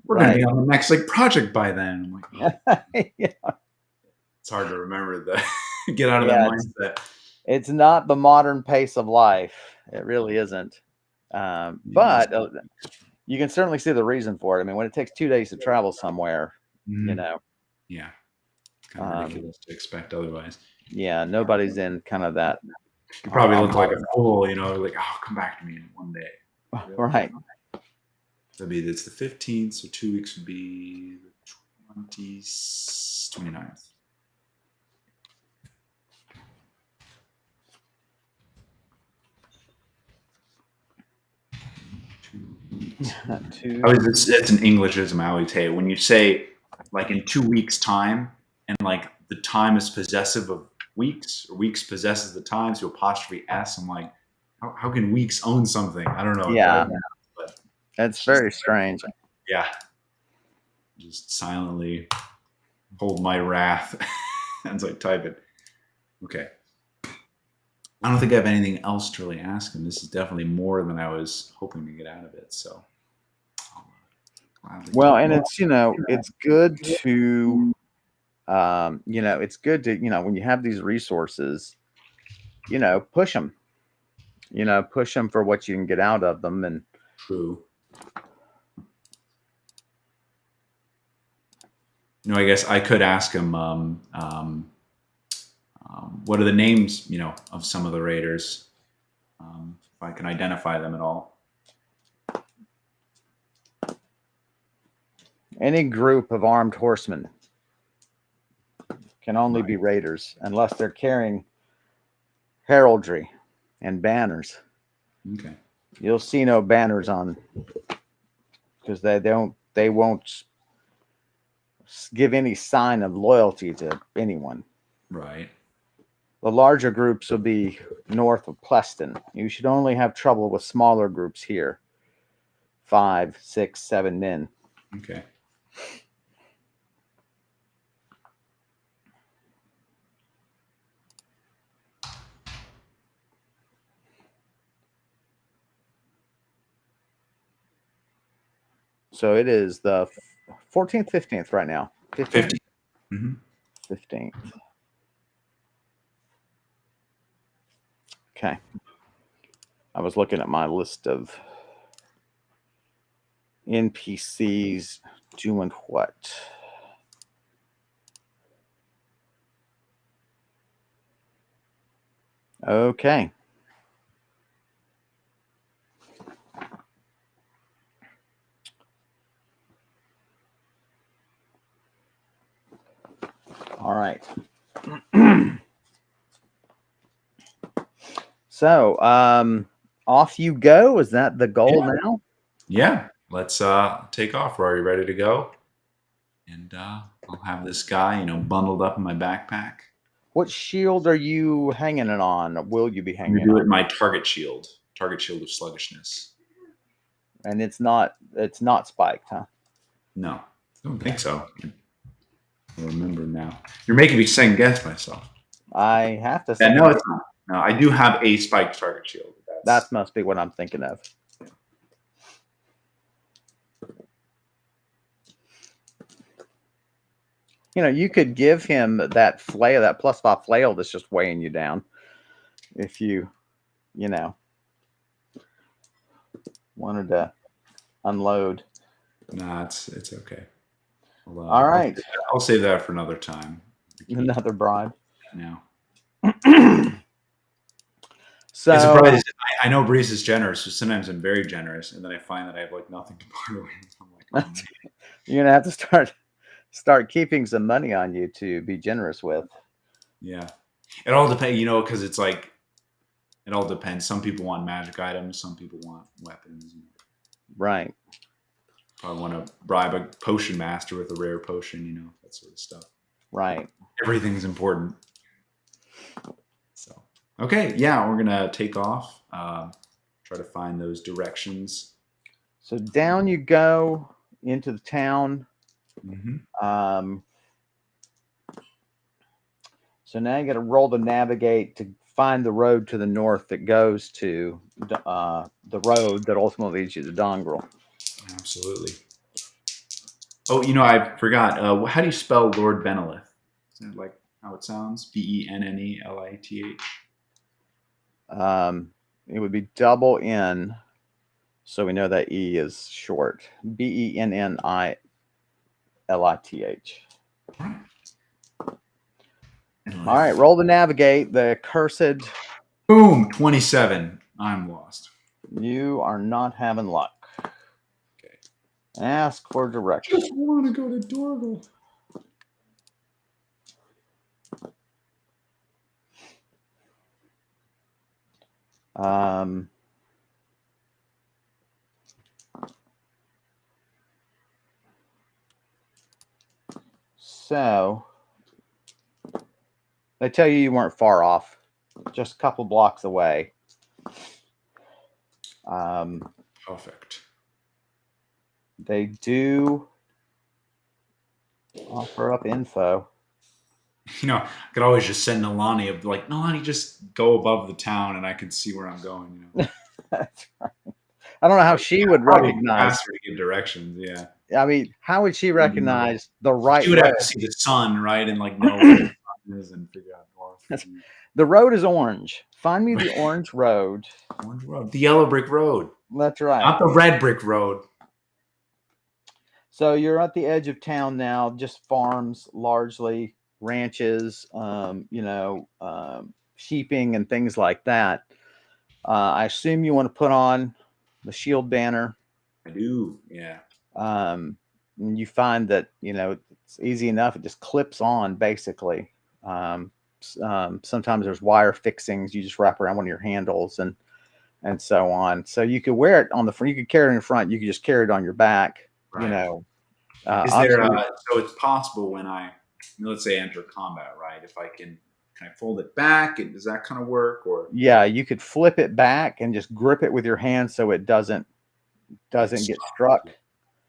We're going to be on the next project by then. I'm like, yeah. It's hard to remember get out of that mindset. It's not the modern pace of life. It really isn't. But you can certainly see the reason for it. I mean, when it takes 2 days to travel somewhere, Yeah, it's kind of ridiculous to expect otherwise. Yeah, nobody's in kind of that. You probably look like a fool, like, oh, come back to me in one day. Right. It's the 15th, so 2 weeks would be the 29th. That's an Englishism I always hate. When you say, like, in 2 weeks' time, and, like, the time is possessive of weeks, or weeks possesses the time, so apostrophe S, I'm like, how can weeks own something? I don't know. Yeah. But that's very strange. Yeah. Just silently hold my wrath as I type it. Okay. I don't think I have anything else to really ask him. This is definitely more than I was hoping to get out of it. So, well, and it's it's good to, it's good to when you have these resources, push them, push them for what you can get out of them. And true. I guess I could ask him. What are the names, of some of the raiders? If I can identify them at all. Any group of armed horsemen can only be raiders unless they're carrying heraldry and banners. Okay. You'll see no banners on, because they won't give any sign of loyalty to anyone. Right. The larger groups will be north of Pleston. You should only have trouble with smaller groups here. 5, 6, 7 men. Okay. So it is the 14th, 15th right now. 15th. Mm-hmm. 15th. Okay. I was looking at my list of NPCs doing what. Okay. All right. So, off you go. Is that the goal now? Yeah. Let's take off. Are you ready to go? And I'll have this guy, bundled up in my backpack. What shield are you hanging it on? Will you be hanging it on? My target shield of sluggishness. And it's not spiked, huh? No, I don't think so. I remember now. You're making me second guess myself. I have to say. No, it's not. No, I do have a spiked target shield. That must be what I'm thinking of. You could give him that flail, that +5 flail that's just weighing you down. If you wanted to unload. Nah, it's okay. All right. I'll save that for another time. Another bribe. No. So it's surprising. I know Brise is generous, so sometimes I'm very generous, and then I find that I have nothing to borrow. I'm like, oh, you're gonna have to start keeping some money on you to be generous with. Yeah, it all depends, because it's like it all depends. Some people want magic items, some people want weapons. Right. I want to bribe a potion master with a rare potion, that sort of stuff. Right. Everything's important. So, okay, yeah, we're gonna take off. Try to find those directions. So down you go into the town. Mm-hmm. So now you got to roll to navigate to find the road to the north that goes to the road that ultimately leads you to Dongrel. Absolutely. Oh, I forgot. How do you spell Lord Benelith? Isn't it like how it sounds? Bennelith. It would be double N, so we know that E is short. Bennilith. All right, roll to navigate. The cursed. Boom, 27. I'm lost. You are not having luck. Okay. Ask for directions. Just want to go to Dorval. So they tell you weren't far off, just a couple blocks away. Perfect. They do offer up info. I could always just send Nalani, just go above the town and I can see where I'm going. That's right. I don't know how she would Probably recognize. faster to give directions. Yeah. I mean, how would she recognize the right She would road? have to see the sun, right, and know where the sun is and figure out north. The road is orange. Find me the orange road. Orange road, the yellow brick road. That's right. Not the red brick road. So you're at the edge of town now, just farms, largely ranches, sheeping and things like that. I assume you want to put on the shield banner. I do, yeah. And you find that it's easy enough; it just clips on basically. Sometimes there's wire fixings you just wrap around one of your handles and so on. So you could wear it on the front. You could carry it in front. You could just carry it on your back. Right. Is there Obviously, so it's possible when let's say enter combat, right? If I can I fold it back? Does that kind of work? Or yeah, you could flip it back and just grip it with your hand so it doesn't get struck.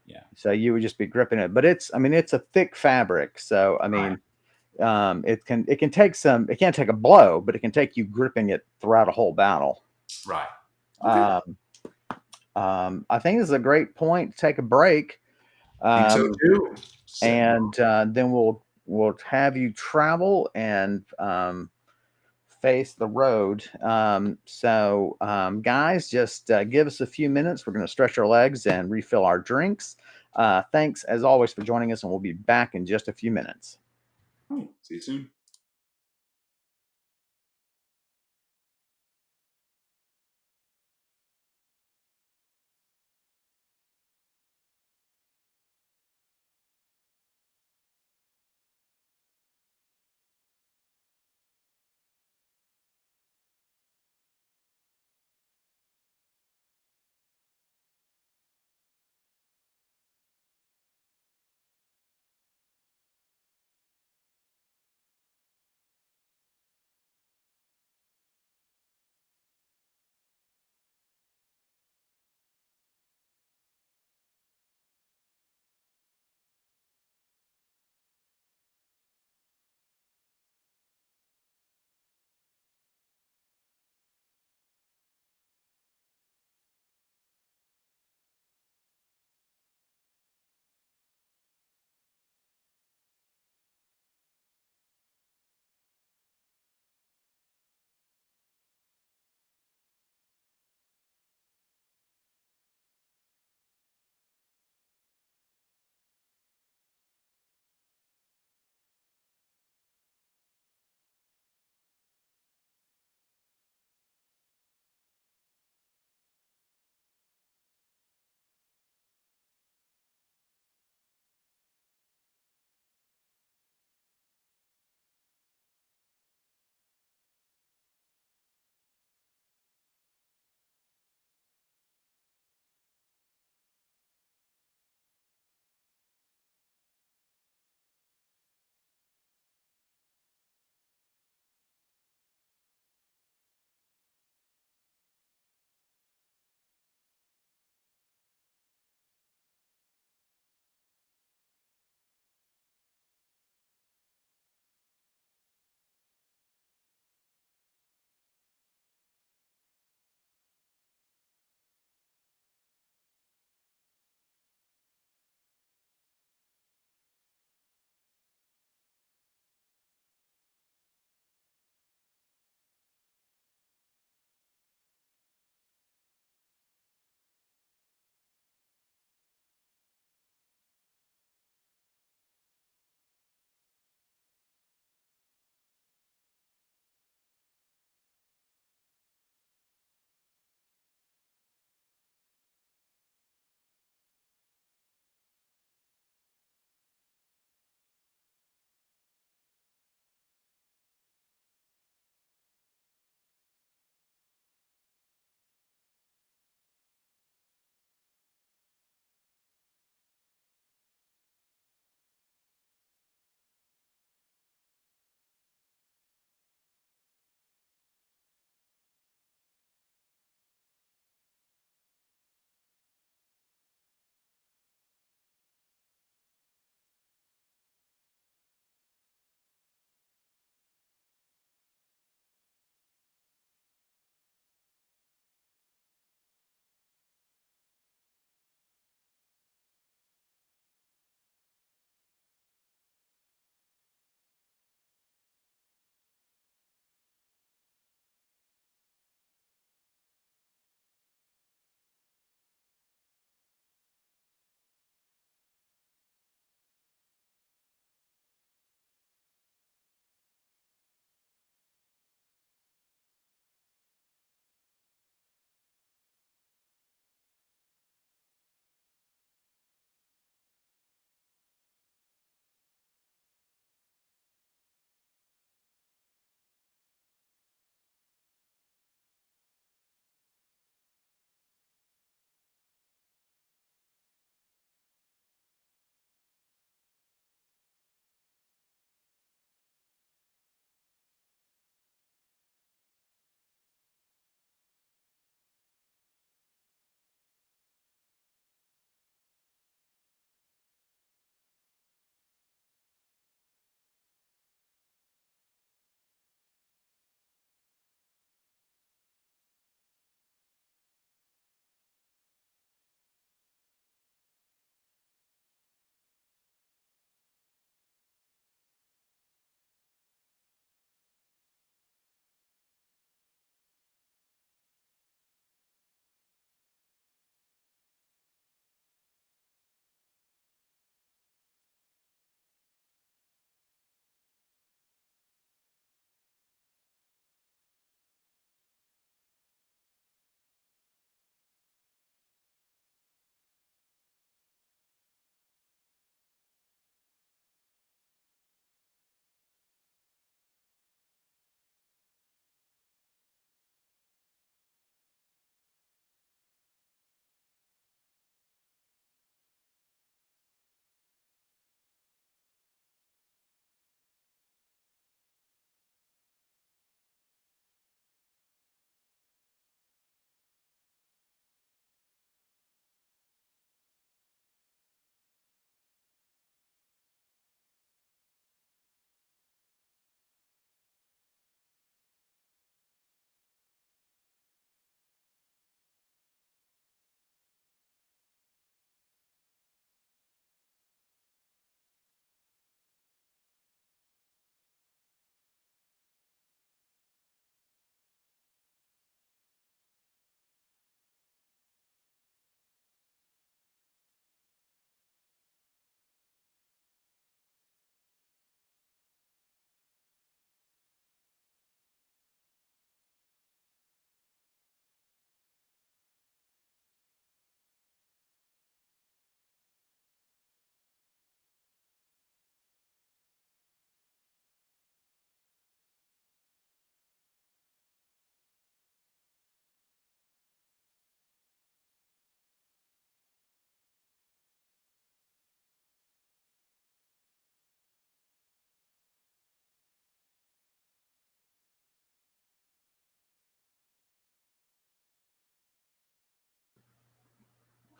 Yeah. So you would just be gripping it, but it's a thick fabric. So it can take it can't take a blow, but it can take you gripping it throughout a whole battle. Right. Okay. I think this is a great point to take a break. I think so too. And then we'll have you travel and face the road. Guys, just give us a few minutes. We're going to stretch our legs and refill our drinks. Thanks as always for joining us, and we'll be back in just a few minutes. See you soon.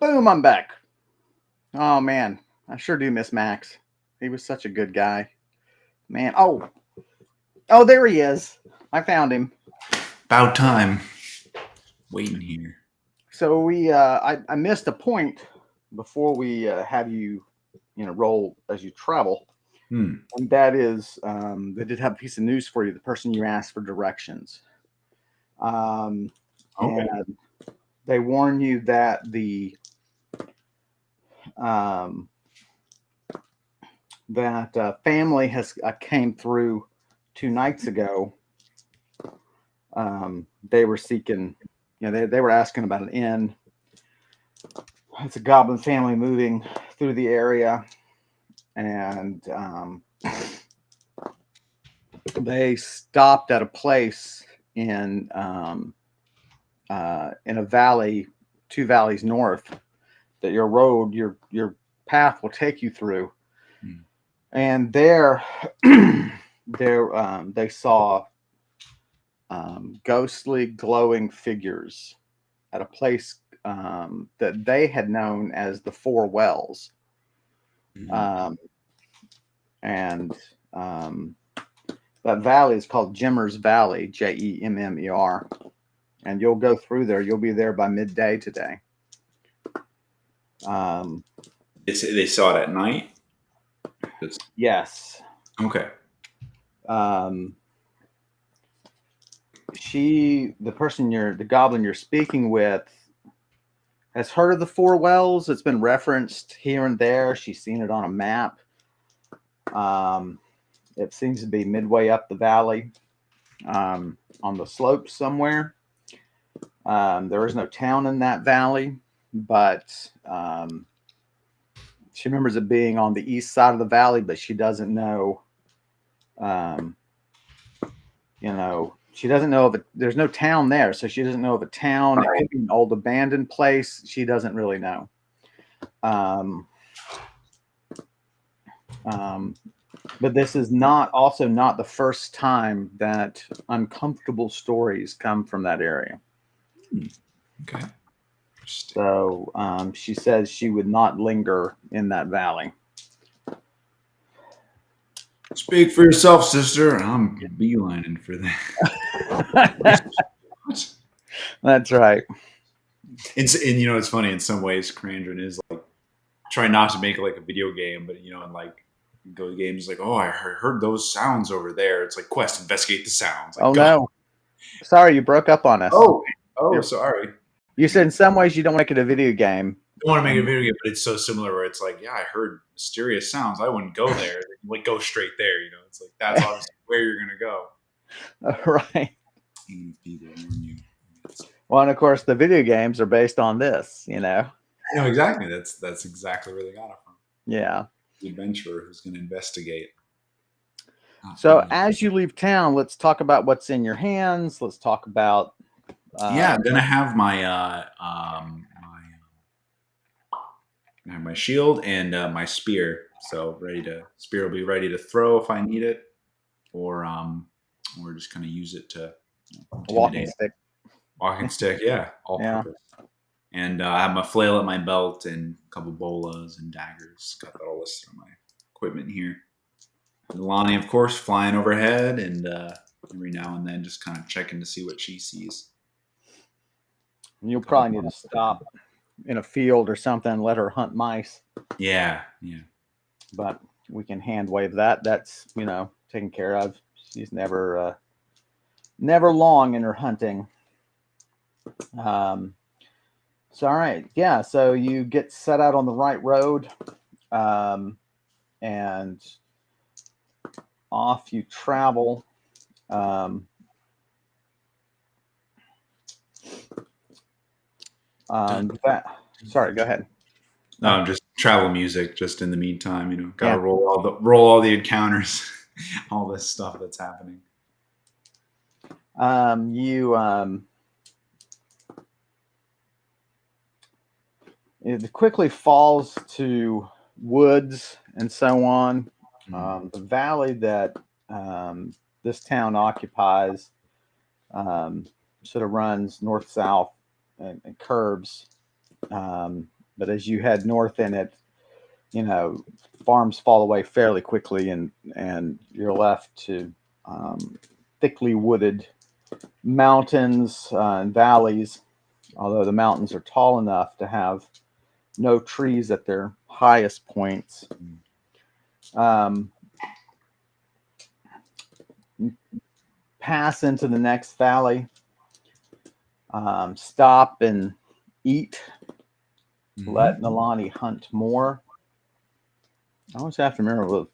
Boom, I'm back. Oh man, I sure do miss Max. He was such a good guy. Man, oh, there he is. I found him. About time. Waiting here. So I missed a point before we have you, roll as you travel, and that is, they did have a piece of news for you. The person you asked for directions, okay. And they warn you that the family has came through 2 nights ago. They were seeking, they were asking about an inn. It's a goblin family moving through the area, and they stopped at a place in a valley, 2 valleys north, that your path will take you through. And there, they saw ghostly, glowing figures at a place that they had known as the Four Wells. And that valley is called Jemmer's Valley, Jemmer. And you'll go through there. You'll be there by midday today. They saw it at night? Yes. Okay. The goblin you're speaking with, has heard of the Four Wells. It's been referenced here and there. She's seen it on a map. It seems to be midway up the valley, on the slopes somewhere. There is no town in that valley, but she remembers it being on the east side of the valley, but she doesn't know, she doesn't know of it. There's no town there, so she doesn't know of a town. Right. It could be an old abandoned place. She doesn't really know. But this is not the first time that uncomfortable stories come from that area. Okay. So she says she would not linger in that valley. Speak for yourself, sister. I'm beelining for that. That's right. And it's funny, in some ways, Karandrin is like trying not to make it like a video game, but and like go games like, oh, I heard those sounds over there. It's like, Quest, investigate the sounds. Like, no. Sorry, you broke up on us. Sorry. You said in some ways you don't make it a video game. I don't want to make a video game, but it's so similar where it's like, yeah, I heard mysterious sounds. I wouldn't go there. Like, go straight there. It's like, that's obviously where you're going to go. Right. Well, and of course, the video games are based on this, No, exactly. That's exactly where they got it from. Yeah. The adventurer who's going to investigate. So as you leave town, let's talk about what's in your hands. Let's talk about. I'm going to have my my shield and my spear. So spear will be ready to throw if I need it, or just kind of use it to walking stick. Walking stick, yeah, all purpose. And I have my flail at my belt and a couple bolas and daggers. Got that all listed on my equipment here. And Lonnie, of course, flying overhead, and every now and then just kind of checking to see what she sees. You'll probably need to stop in a field or something and let her hunt mice. Yeah. But we can hand wave that. That's taken care of. She's never long in her hunting. So all right, yeah. So you get set out on the right road, and off you travel. Sorry, go ahead. No, just travel music. Just in the meantime, gotta roll all the encounters, all this stuff that's happening. It quickly falls to woods and so on. The valley that this town occupies sort of runs north-south and curves But as you head north in it, farms fall away fairly quickly, and you're left to thickly wooded mountains and valleys. Although the mountains are tall enough to have no trees at their highest points. Um, pass into the next valley, stop and eat, let Nalani hunt more. I always have to remember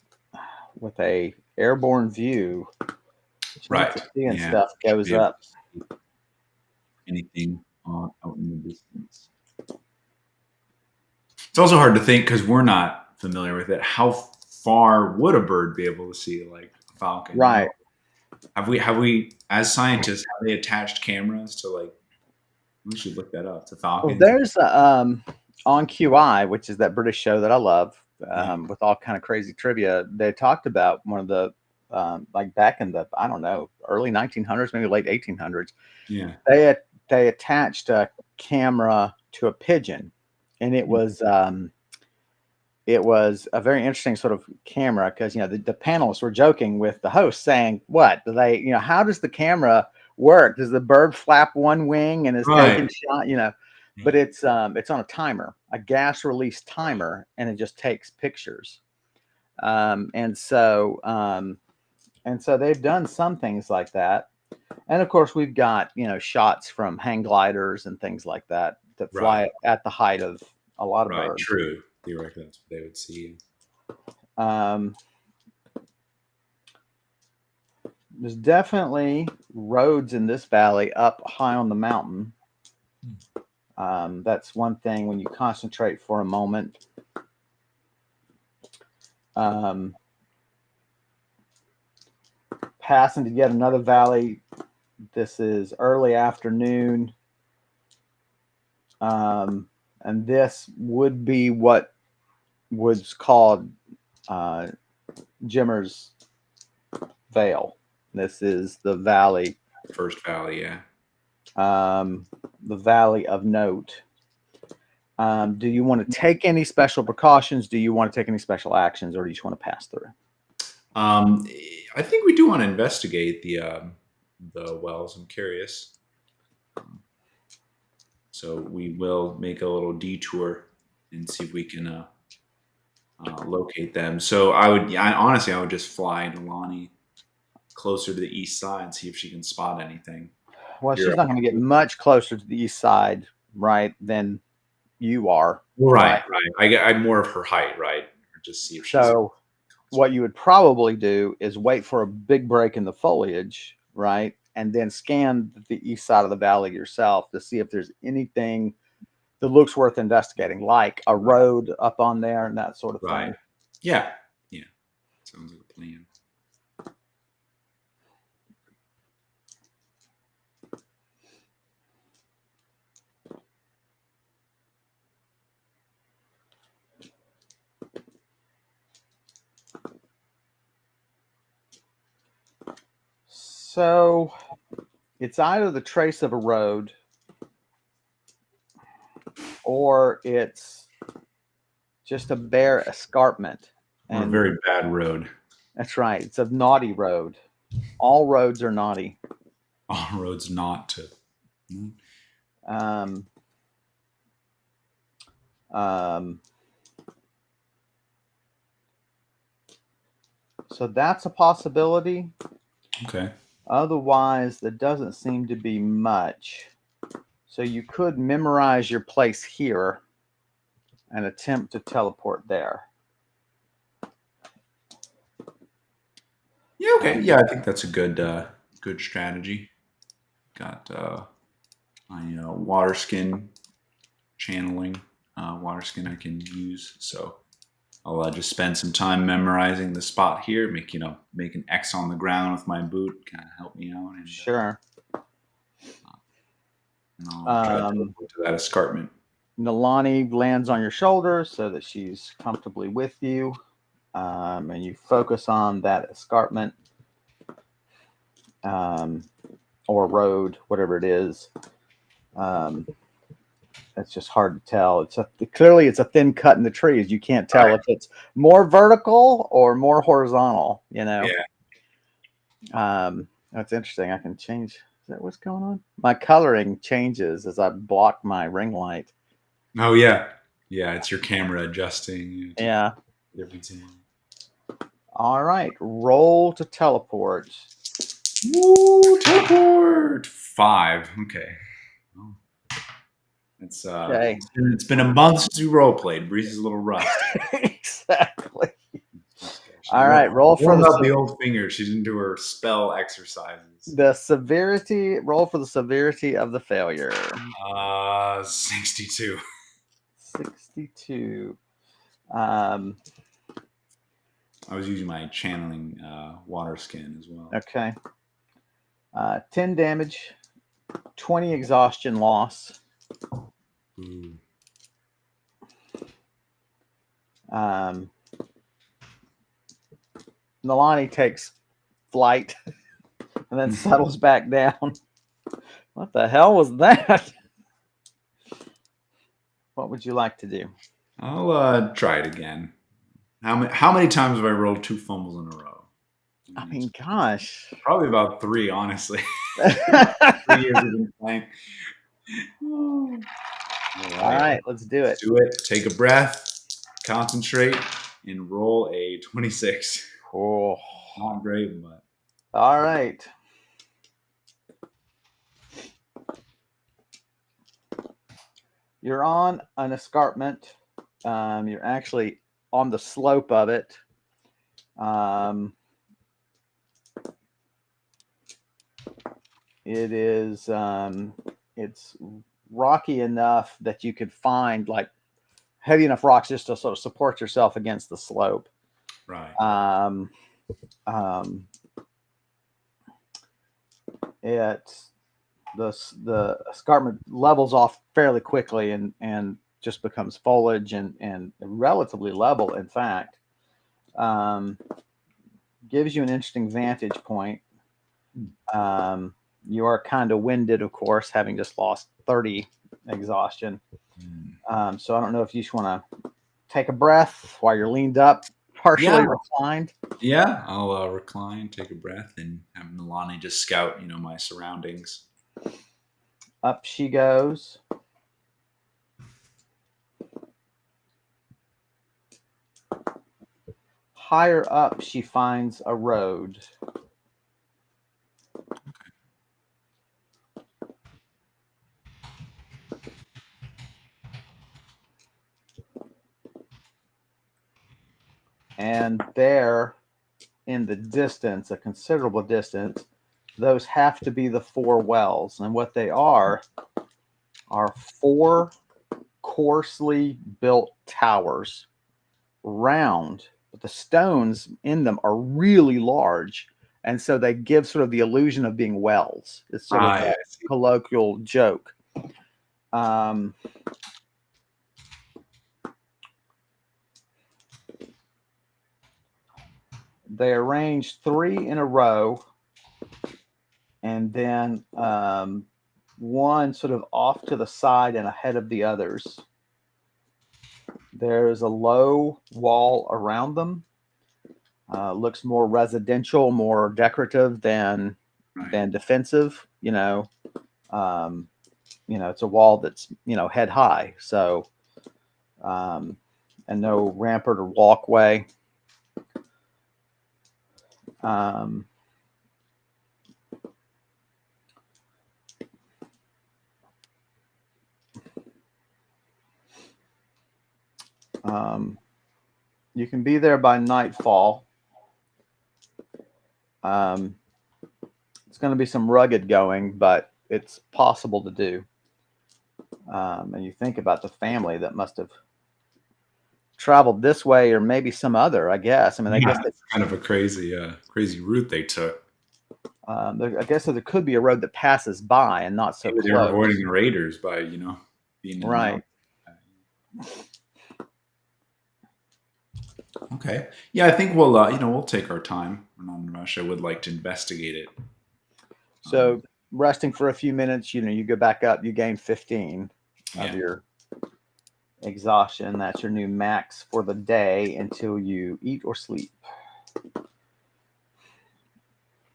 with a airborne view, chance of seeing stuff goes up. Anything out in the distance. It's also hard to think because we're not familiar with it. How far would a bird be able to see, like a falcon? Right. Have we as scientists, have they attached cameras to, like, we should look that up, to falcons? Well, there's on QI, which is that British show that I love, with all kind of crazy trivia. They talked about one of the like back in the, I don't know, early 1900s, maybe late 1800s. Yeah. They attached a camera to a pigeon, and it was a very interesting sort of camera because the panelists were joking with the host, saying, "What do they? How does the camera work? Does the bird flap one wing and is taking shot? But it's on a timer, a gas release timer, and it just takes pictures. And so they've done some things like that. And of course, we've got shots from hang gliders and things like that fly at the height of a lot of birds. True. Theoretically, that's what they would see. There's definitely roads in this valley up high on the mountain. That's one thing when you concentrate for a moment. Passing to yet another valley. This is early afternoon. And this would be what was called Jimmer's Vale. This is the valley. First valley, yeah. The valley of note. Do you want to take any special precautions? Do you want to take any special actions, or do you just want to pass through? I think we do want to investigate the wells. I'm curious. So we will make a little detour and see if we can locate them. So honestly, I would just fly Nalani closer to the east side and see if she can spot anything. Well, she's not going to get much closer to the east side, right, than you are. Right. I'm more of her height, right? Or just see if she's... So what you would probably do is wait for a big break in the foliage, right, and then scan the east side of the valley yourself to see if there's anything that looks worth investigating, like a road up on there and that sort of thing. Yeah. Sounds like a plan. So it's either the trace of a road or it's just a bare escarpment. Or a very bad road. That's right. It's a naughty road. All roads are naughty. All roads not to. So that's a possibility. Okay. Otherwise, there doesn't seem to be much. So you could memorize your place here and attempt to teleport there. Yeah, okay. Yeah, I think that's a good strategy. Got water skin channeling. Water skin I can use. So I'll just spend some time memorizing the spot here, make an X on the ground with my boot, kind of help me out. And, sure. And I'll try to teleport to that escarpment. Nalani lands on your shoulder so that she's comfortably with you, and you focus on that escarpment or road, whatever it is. It's just hard to tell. Clearly it's a thin cut in the trees. You can't tell Right. if it's more vertical or more horizontal. Yeah. That's interesting. I can change. Is that what's going on? My coloring changes as I block my ring light. Oh yeah. Yeah. It's your camera adjusting to Yeah. difference in. All right. Roll to teleport. Woo, teleport. 5. Okay. Well, Okay. it's been a month since we role played. Breeze is a little rusty. Exactly. She's All right. Roll for warmed up the the old fingers. She didn't do her spell exercises. severity. Roll for the severity of the failure. 62. 62. Um, I was using my channeling water skin as well. okay. 10 damage, 20 exhaustion loss. Ooh. Nalani takes flight and then settles back down. What the hell was that? What would you like to do? I'll try it again. How many times have I rolled 2 fumbles in a row? I mean, gosh. Probably about 3, honestly. 3 years of been playing. All right, let's do it. Let's do it. Take a breath, concentrate, and roll a 26. Oh. Not great, but. All right. You're on an escarpment. You're actually on the slope of it. It is it's rocky enough that you could find like heavy enough rocks just to sort of support yourself against the slope. Right. The escarpment levels off fairly quickly and just becomes foliage and relatively level, in fact. Gives you an interesting vantage point. You are kind of winded, of course, having just lost 30 exhaustion. So I don't know if you just want to take a breath while you're leaned up, partially reclined. Yeah, I'll recline, take a breath, and have Nalani just scout, my surroundings. Up she goes. Higher up, she finds a road. And there, in the distance, a considerable distance, those have to be the 4 wells. And what they are 4 coarsely built towers, round, but the stones in them are really large. And so they give sort of the illusion of being wells. It's sort of a colloquial joke. They arranged 3 in a row, and then one sort of off to the side and ahead of the others. There's a low wall around them. Looks more residential, more decorative than defensive. It's a wall that's head high. So, and no rampart or walkway. You can be there by nightfall. It's going to be some rugged going, but it's possible to do. And you think about the family that must have traveled this way or maybe some other, I guess. I mean, I guess it's kind of a crazy route they took. I guess there could be a road that passes by and not so close. They're avoiding raiders by, being right. Okay. Yeah, I think we'll take our time. We're not in a rush. I would like to investigate it. So resting for a few minutes, you go back up, you gain 15. of your exhaustion. That's your new max for the day until you eat or sleep.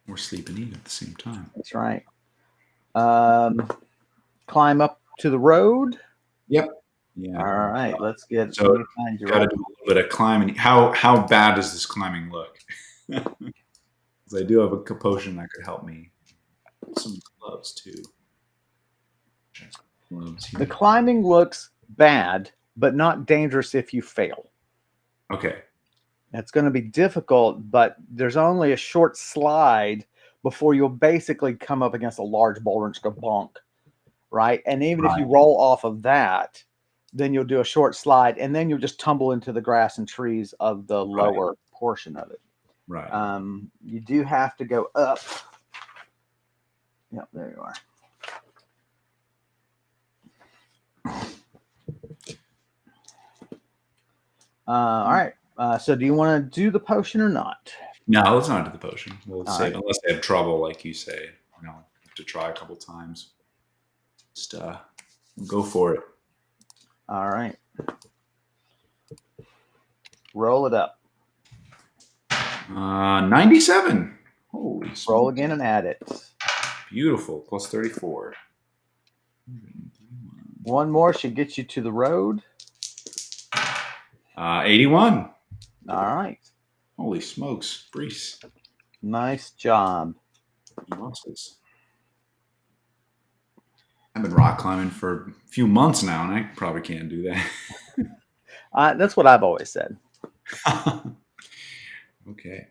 Or sleep and eat at the same time. That's right. Climb up to the road. Yep. Yeah. All right. Let's get. So Let me find your got to roll. do a little bit of climbing. How bad does this climbing look? Because I do have a potion that could help me. Some gloves too. Gloves here. The climbing looks bad, but not dangerous if you fail. Okay. It's going to be difficult, but there's only a short slide before you'll basically come up against a large boulder and just go bonk, right? And even if you roll off of that, then you'll do a short slide, and then you'll just tumble into the grass and trees of the lower portion of it. Right. You do have to go up. Yep, there you are. All right. So do you want to do the potion or not? No, let's not do the potion. We'll save right. unless they have trouble, like you say. Have to try a couple times. Just go for it. All right. Roll it up. 97. Holy Roll smokes. again and add it. Beautiful. Plus 34. One more should get you to the road. 81. All right. Holy smokes. Brise. Nice job. I've been rock climbing for a few months now, and I probably can't do that. That's what I've always said. Okay.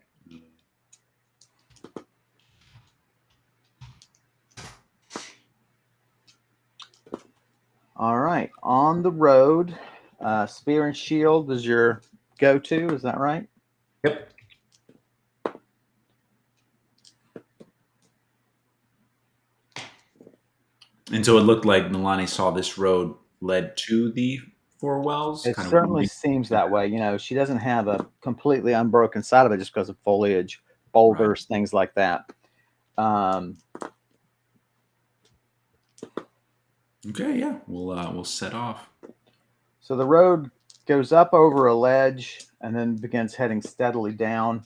All right. On the road, spear and shield is your go-to. Is that right? Yep. And so it looked like Milani saw this road led to the four wells. It certainly seems that way. You know, she doesn't have a completely unbroken side of it just because of foliage, boulders, things like that. Okay, yeah, we'll set off. So the road goes up over a ledge and then begins heading steadily down.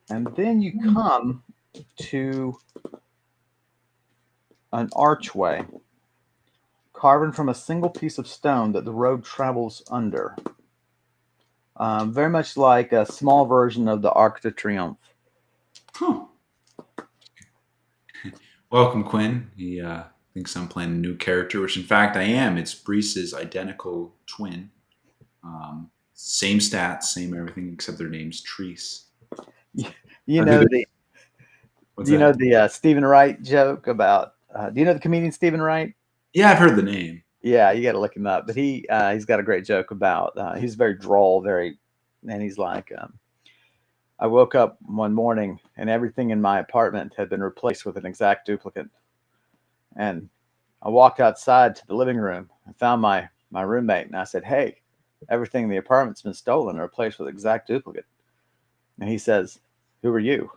And then you come to an archway carved from a single piece of stone that the road travels under. Very much like a small version of the Arc de Triomphe. Huh. Welcome, Quinn. He thinks I'm playing a new character, which in fact I am. It's Brise's identical twin. Same stats, same everything, except their name's Treese. You know the Stephen Wright joke about. Do you know the comedian Stephen Wright? Yeah, I've heard the name. Yeah, you got to look him up. But he's got a great joke about. He's very droll, and he's like, I woke up one morning and everything in my apartment had been replaced with an exact duplicate. And I walked outside to the living room and found my roommate, and I said, "Hey, everything in the apartment's been stolen and replaced with exact duplicate." And he says, "Who are you?"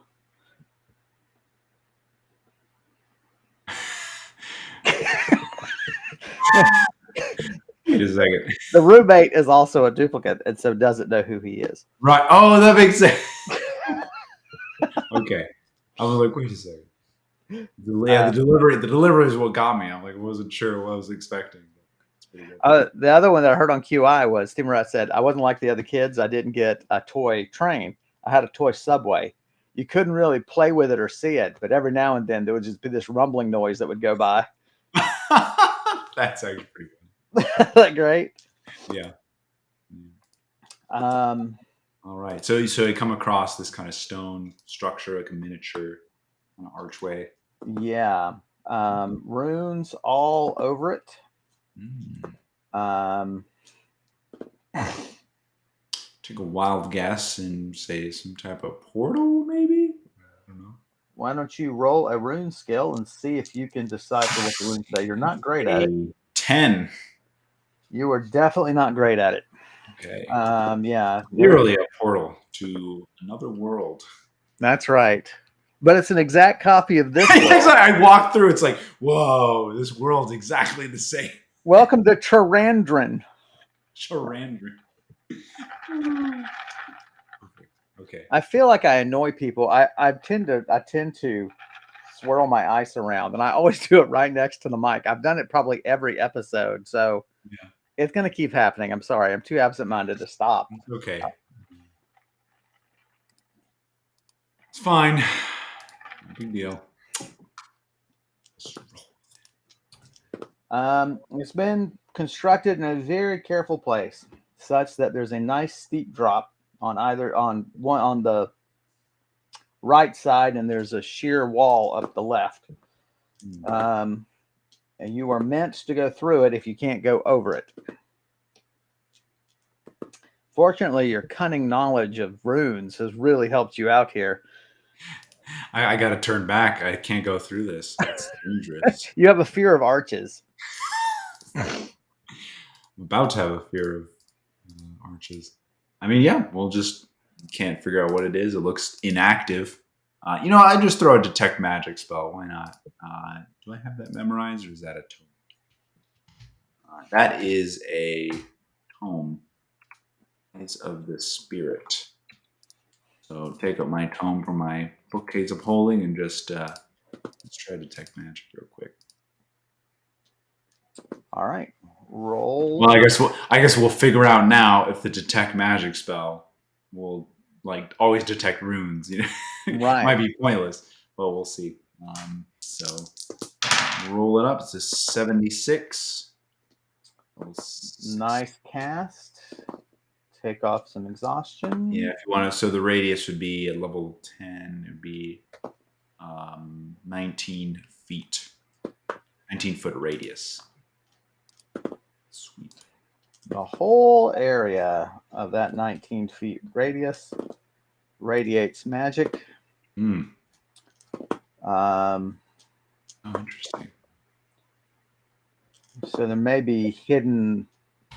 Wait a second. The roommate is also a duplicate, and so doesn't know who he is. Right. Oh, that makes sense. Okay. I was like, wait a second. The delivery is what got me. I'm like, I wasn't sure what I was expecting. The other one that I heard on QI was Steve Murat said, "I wasn't like the other kids. I didn't get a toy train. I had a toy subway. You couldn't really play with it or see it, but every now and then there would just be this rumbling noise that would go by." That's actually pretty funny. Isn't that great? Yeah. All right. So you come across this kind of stone structure, like a miniature archway. Yeah. Runes all over it. Take a wild guess and say some type of portal, maybe? I don't know. Why don't you roll a rune skill and see if you can decipher what the runes say? You're not great at it. 10. You are definitely not great at it. Okay. Yeah. Literally a portal to another world. That's right. But it's an exact copy of this world. I walk through. It's like, whoa, this world's exactly the same. Welcome to Karandrin. Karandrin. Okay. I feel like I annoy people. I tend to swirl my ice around, and I always do it right next to the mic. I've done it probably every episode, so Yeah. it's going to keep happening. I'm sorry. I'm too absent-minded to stop. Okay. It's fine. No big deal. It's been constructed in a very careful place, such that there's a nice steep drop on the right side, and there's a sheer wall up the left. And you are meant to go through it if you can't go over it. Fortunately, your cunning knowledge of runes has really helped you out here. I got to turn back. I can't go through this. It's dangerous. You have a fear of arches. I'm about to have a fear of arches. I mean, yeah, we'll just can't figure out what it is. It looks inactive. I just throw a detect magic spell. Why not? Do I have that memorized, or is that a tome? That is a tome. It's of the spirit. So take up my tome from my bookcase of holding and just let's try detect magic real quick. All right, roll. Well, I guess we'll figure out now if the detect magic spell will always detect runes. Right. Might be pointless, but we'll see. So roll it up. It's a 76. Nice cast. Take off some exhaustion. Yeah, if you want to. So the radius would be at level 10. It would be 19 feet. 19-foot radius. Sweet. The whole area of that 19 feet radius radiates magic. Oh, interesting. So there may be hidden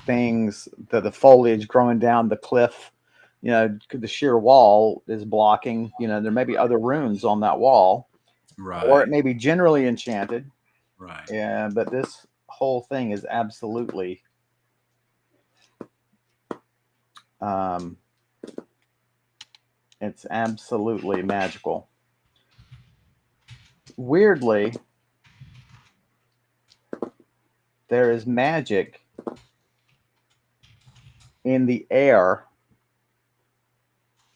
things, the foliage growing down the cliff. The sheer wall is blocking. There may be other runes on that wall. Right. Or it may be generally enchanted. Right. Yeah, but this whole thing is absolutely it's absolutely magical. Weirdly, there is magic in the air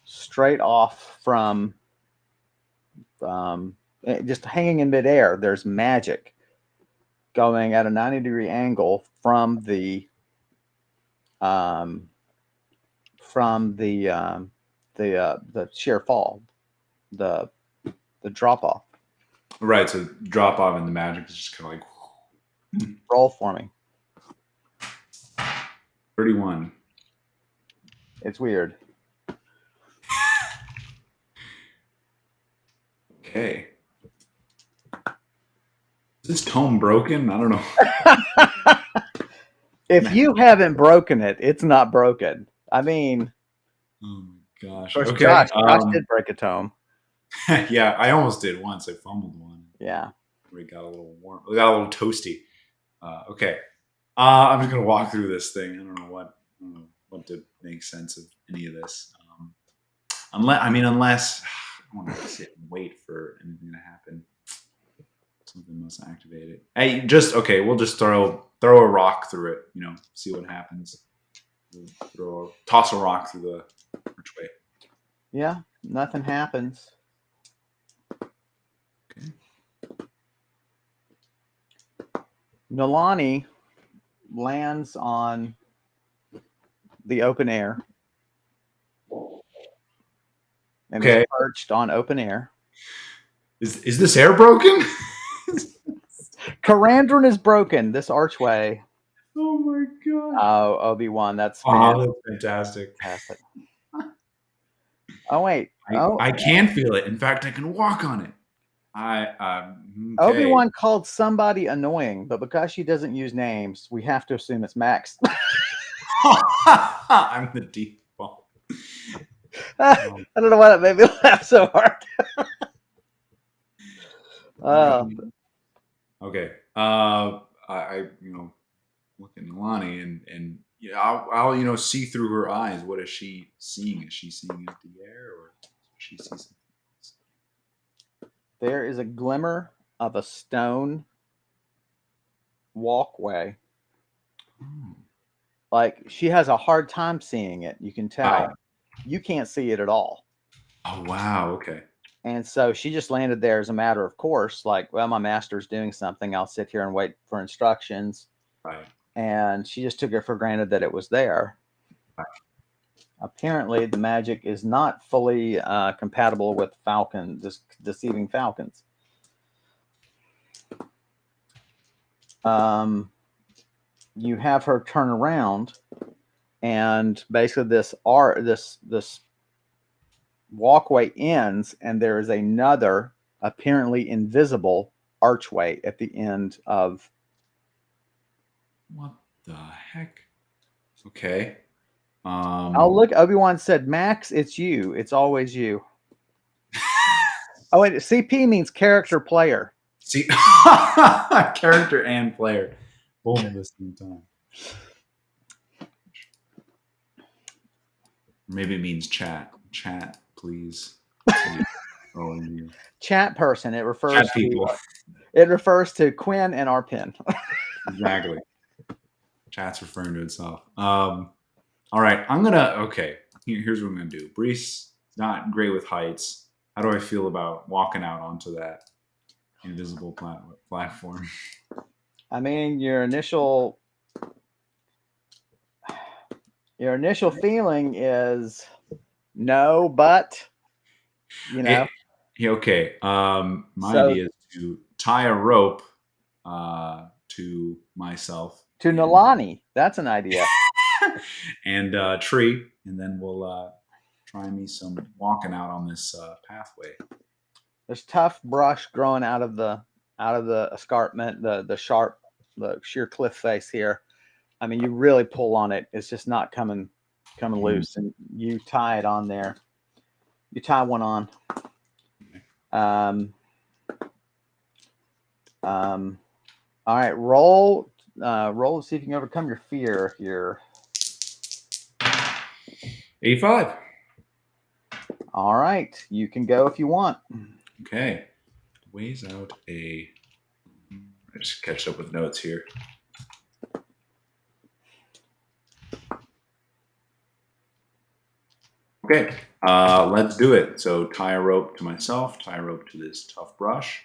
straight off from just hanging in midair. There's magic going at a 90-degree angle from the sheer fall, the drop off. Right. So drop off and the magic is just kind of like roll for me. 31. It's weird. Okay. Is this tome broken? I don't know. If you haven't broken it, it's not broken. I mean, oh my gosh. Of course, okay. Josh did break a tome. Yeah, I almost did once. I fumbled one. Yeah. We got a little warm. We got a little toasty. Okay. I'm just gonna walk through this thing. I don't know what to make sense of any of this. Unless I want to sit and wait for anything to happen. Something must activate it. Hey, we'll just throw a rock through it. See what happens. Toss a rock through the archway. Yeah, nothing happens. Okay. Nolani lands on the open air. And is perched on open air. Is this air broken? Karandrin is broken. This archway. Oh my god. Oh, Obi-Wan, that's fantastic. Oh wait. I can feel it. In fact, I can walk on it. Okay. Obi-Wan called somebody annoying, but because she doesn't use names, we have to assume it's Max. I'm the default. I don't know why that made me laugh so hard. Okay. I look at Nalani and yeah, I'll see through her eyes. What is she seeing? Is she seeing empty air, or does she see something else? There is a glimmer of a stone walkway. Oh. Like she has a hard time seeing it. You can tell. Right. You can't see it at all. Oh wow. Okay. And so she just landed there as a matter of course, like, well, my master's doing something. I'll sit here and wait for instructions. Right. And she just took it for granted that it was there. Right. Apparently, the magic is not fully compatible with deceiving falcons. You have her turn around, and basically this walkway ends, and there is another apparently invisible archway at the end of. What the heck? Okay. Oh, look, Obi-Wan said, Max, it's you. It's always you. Oh, wait, CP means character player. See, character and player, both at the same time. Maybe it means chat. Chat, please. Chat person. It refers chat people. It refers to Quinn and our pin. Exactly. Chat's referring to itself. All right, okay. Here's what I'm gonna do. Brise is not great with heights. How do I feel about walking out onto that invisible platform? I mean, your initial feeling is no, but okay. My idea is to tie a rope to myself. To Nalani. That's an idea. And a tree, and then we'll try me some walking out on this pathway. There's tough brush growing out of the escarpment, the sheer cliff face here. I mean, you really pull on it; it's just not coming loose, and you tie it on there. You tie one on. All right, roll to see if you can overcome your fear here. 85. All right, you can go if you want. Okay. Weighs out I just catch up with notes here. Okay, let's do it. So tie a rope to myself, tie a rope to this tough brush.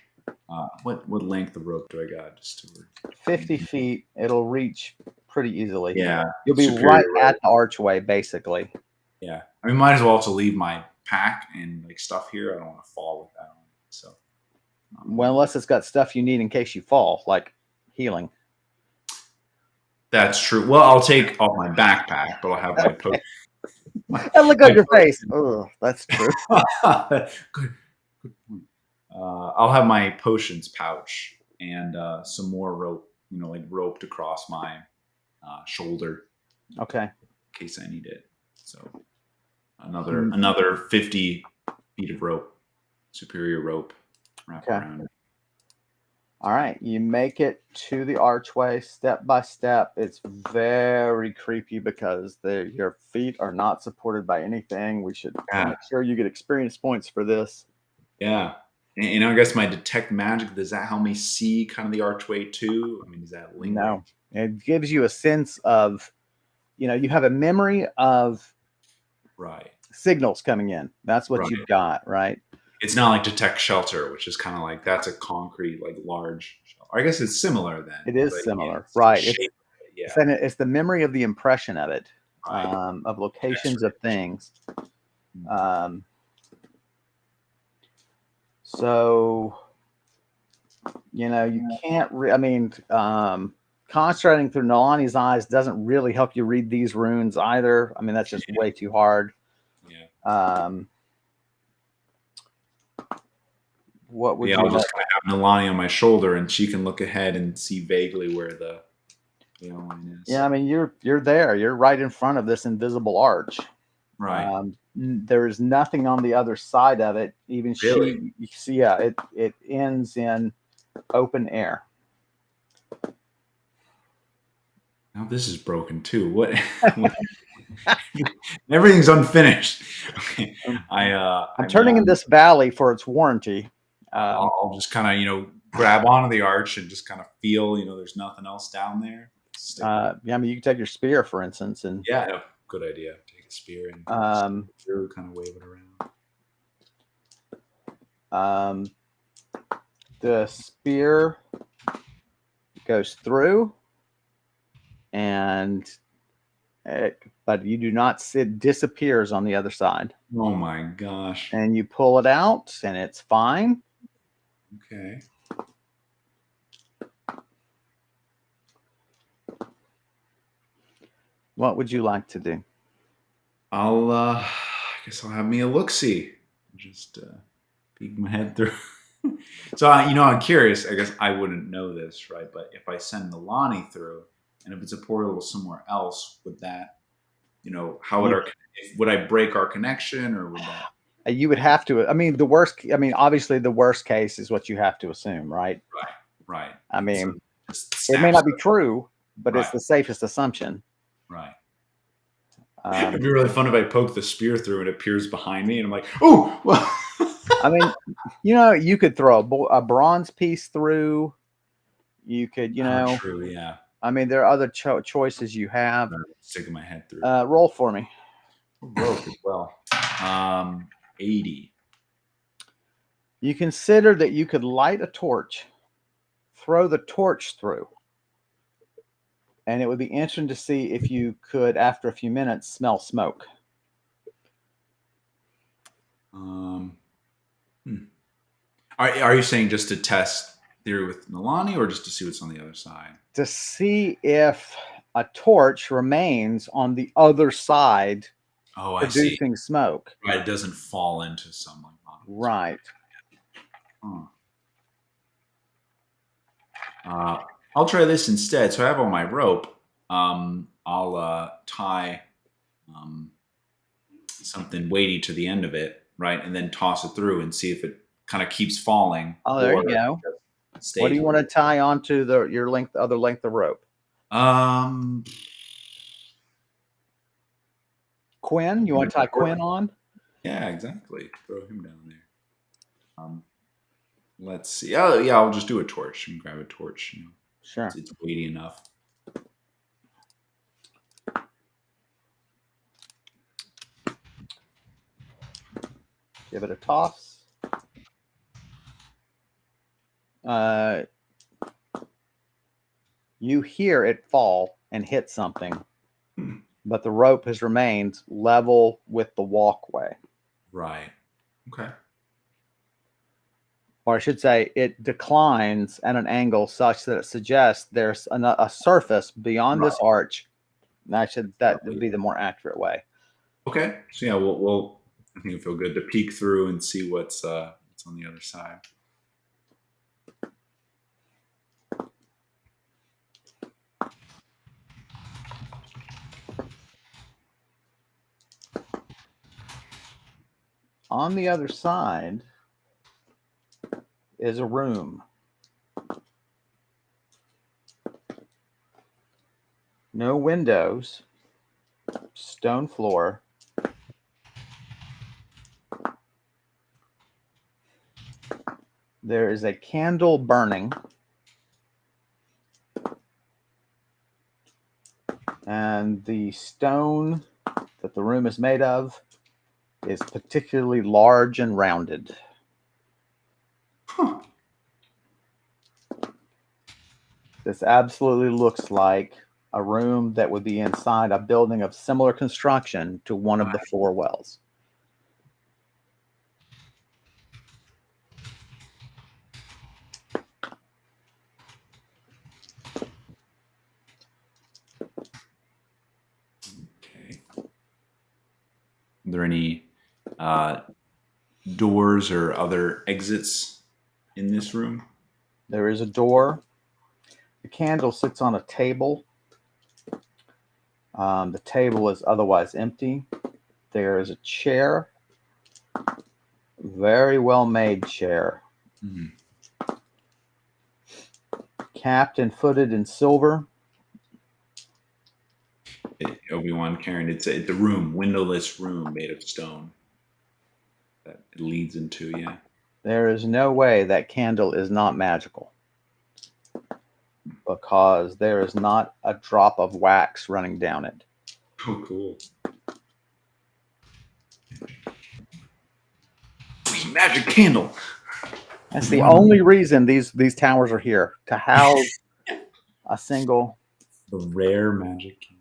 What length of rope do I got? Just 50 feet. It'll reach pretty easily. Yeah. You'll be right at the archway, basically. Yeah. I mean, might as well also leave my pack and like stuff here. I don't want to fall with that on. So. Well, unless it's got stuff you need in case you fall, like healing. That's true. Well, I'll take off my backpack, but I'll have my potion. And look at your face. Oh, that's true. Good point. I'll have my potions pouch and some more rope, like roped across my shoulder. Okay. In case I need it. So another 50 feet of rope, superior rope wrapped around it. All right, you make it to the archway step by step. It's very creepy because your feet are not supported by anything. We should make sure you get experience points for this. Yeah. And I guess my detect magic, does that help me see kind of the archway too? I mean, is that linked? No, it gives you a sense of, you have a memory of signals coming in. That's what you've got, right? It's not like detect shelter, which is kind of like that's a concrete, like large shelter. I guess it's similar then. It is similar, right? It's the memory of the impression of it, of locations of things. So, you can't. Concentrating through Nalani's eyes doesn't really help you read these runes either. I mean, that's just way too hard. Yeah. What would you I'll just kind of have Nalani on my shoulder, and she can look ahead and see vaguely where the line is. Yeah, I mean, you're there. You're right in front of this invisible arch. Right. there is nothing on the other side of it. Even Really? you see, yeah, it ends in open air. Now this is broken too. What? Everything's unfinished. Okay. I'm I mean, turning in this valley for its warranty. I'll just kind of, grab onto the arch and just kind of feel, there's nothing else down there. Stick with it. Yeah, I mean, you can take your spear, for instance, and Yeah, no, good idea. Take a spear and um, through, kind of wave it around. the spear goes through, and but you do not see it disappears on the other side. Oh my gosh. And you pull it out, and it's fine. Okay. What would you like to do? I guess I'll have me a look-see. Just peek my head through. So, I'm curious. I guess I wouldn't know this, right? But if I send Milani through, and if it's a portal somewhere else, would that, how would I break our connection, or would that? You would have to. I mean, obviously, the worst case is what you have to assume, right? Right. I mean, So it may not be true, but it's Right. the safest assumption. Right. It'd be really fun if I poke the spear through and it appears behind me, and I'm like, "Oh!" Well, I mean, you could throw a bronze piece through. You could, true, yeah. I mean, there are other choices you have. Sticking my head through. Roll for me. Broke as well. 80. You consider that you could light a torch, throw the torch through, and it would be interesting to see if you could, after a few minutes, smell smoke. Are you saying just to test theory with Nalani, or just to see what's on the other side? To see if a torch remains on the other side, producing smoke. Right, it doesn't fall into some Right. I'll try this instead. So I have on my rope. I'll tie something weighty to the end of it, right, and then toss it through and see if it kind of keeps falling. Oh, there you go. What do you want to tie onto your other length of rope? Quinn, you want to tie Quinn on? Yeah, exactly. Throw him down there. Let's see. Oh, yeah, I'll just do a torch. And grab a torch. Sure. It's weighty enough. Give it a toss. You hear it fall and hit something, but the rope has remained level with the walkway. Right. Okay. Or I should say, it declines at an angle such that it suggests there's a surface beyond this arch. That would be the more accurate way. Okay. So yeah, we'll I think it'll feel good to peek through and see what's on the other side. On the other side is a room. No windows, stone floor. There is a candle burning. And the stone that the room is made of is particularly large and rounded. Huh. This absolutely looks like a room that would be inside a building of similar construction to one of the four wells. Okay. Are there any doors or other exits in this room? There is a door. The candle sits on a table. The table is otherwise empty. There is a chair, very well made chair, capped and footed in silver. Obi-Wan Karen, it's a room, windowless room made of stone that it leads into. Yeah. There is no way that candle is not magical, because there is not a drop of wax running down it. Oh, cool. Magic candle. That's the only reason these towers are here, to house a single. The rare magic candle.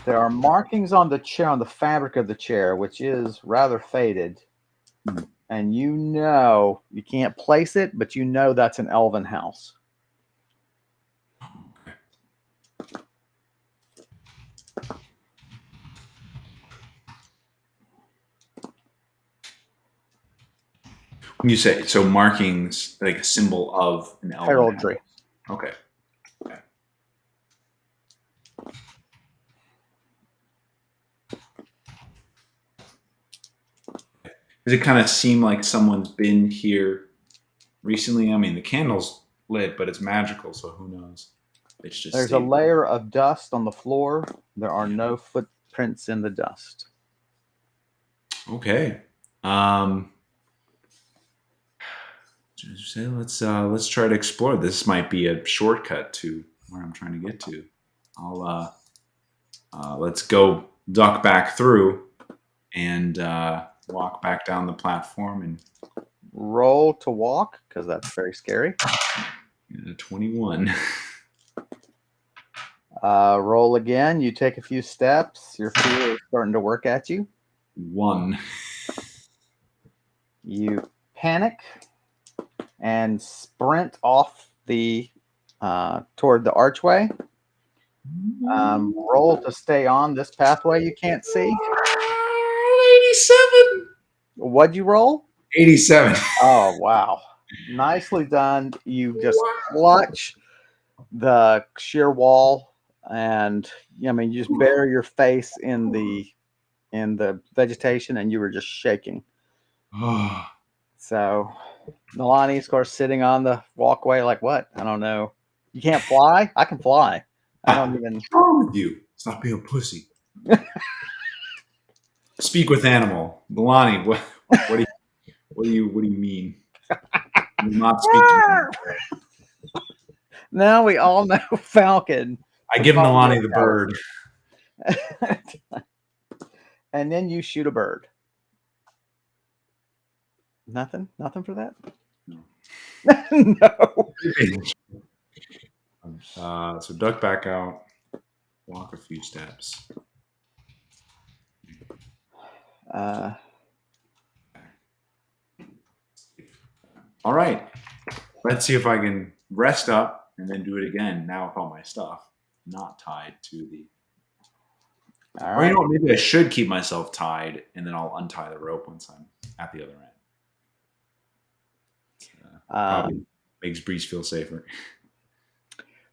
There are markings on the chair, on the fabric of the chair, which is rather faded. And you can't place it, but that's an elven house. When you say so, markings like a symbol of an elven heraldry. House. Okay. Does it kind of seem like someone's been here recently? I mean, the candle's lit, but it's magical, so who knows? It's just There's a layer of dust on the floor. There are no footprints in the dust. Okay. Let's try to explore. This might be a shortcut to where I'm trying to get to. Let's go duck back through and walk back down the platform and roll to walk, because that's very scary. 21. Roll again. You take a few steps. Your fear is starting to work at you. 1. You panic and sprint off toward the archway. Roll to stay on this pathway you can't see. 87. What'd you roll? 87. Oh, wow. Nicely done. You just clutch the sheer wall, and you just bury your face in the vegetation, and you were just shaking. So Nalani's, of course, sitting on the walkway like, what? I don't know. You can't fly? I can fly. I don't even. What's wrong with you? Stop being a pussy. Speak with animal. Nalani, what do you mean? You not speak to me. Now we all know Falcon. I give Nalani the bird. And then you shoot a bird. Nothing for that? No. So duck back out, walk a few steps. All right. Let's see if I can rest up and then do it again. Now with all my stuff not tied to the. All right. Or maybe I should keep myself tied, and then I'll untie the rope once I'm at the other end. Probably makes Brise feel safer.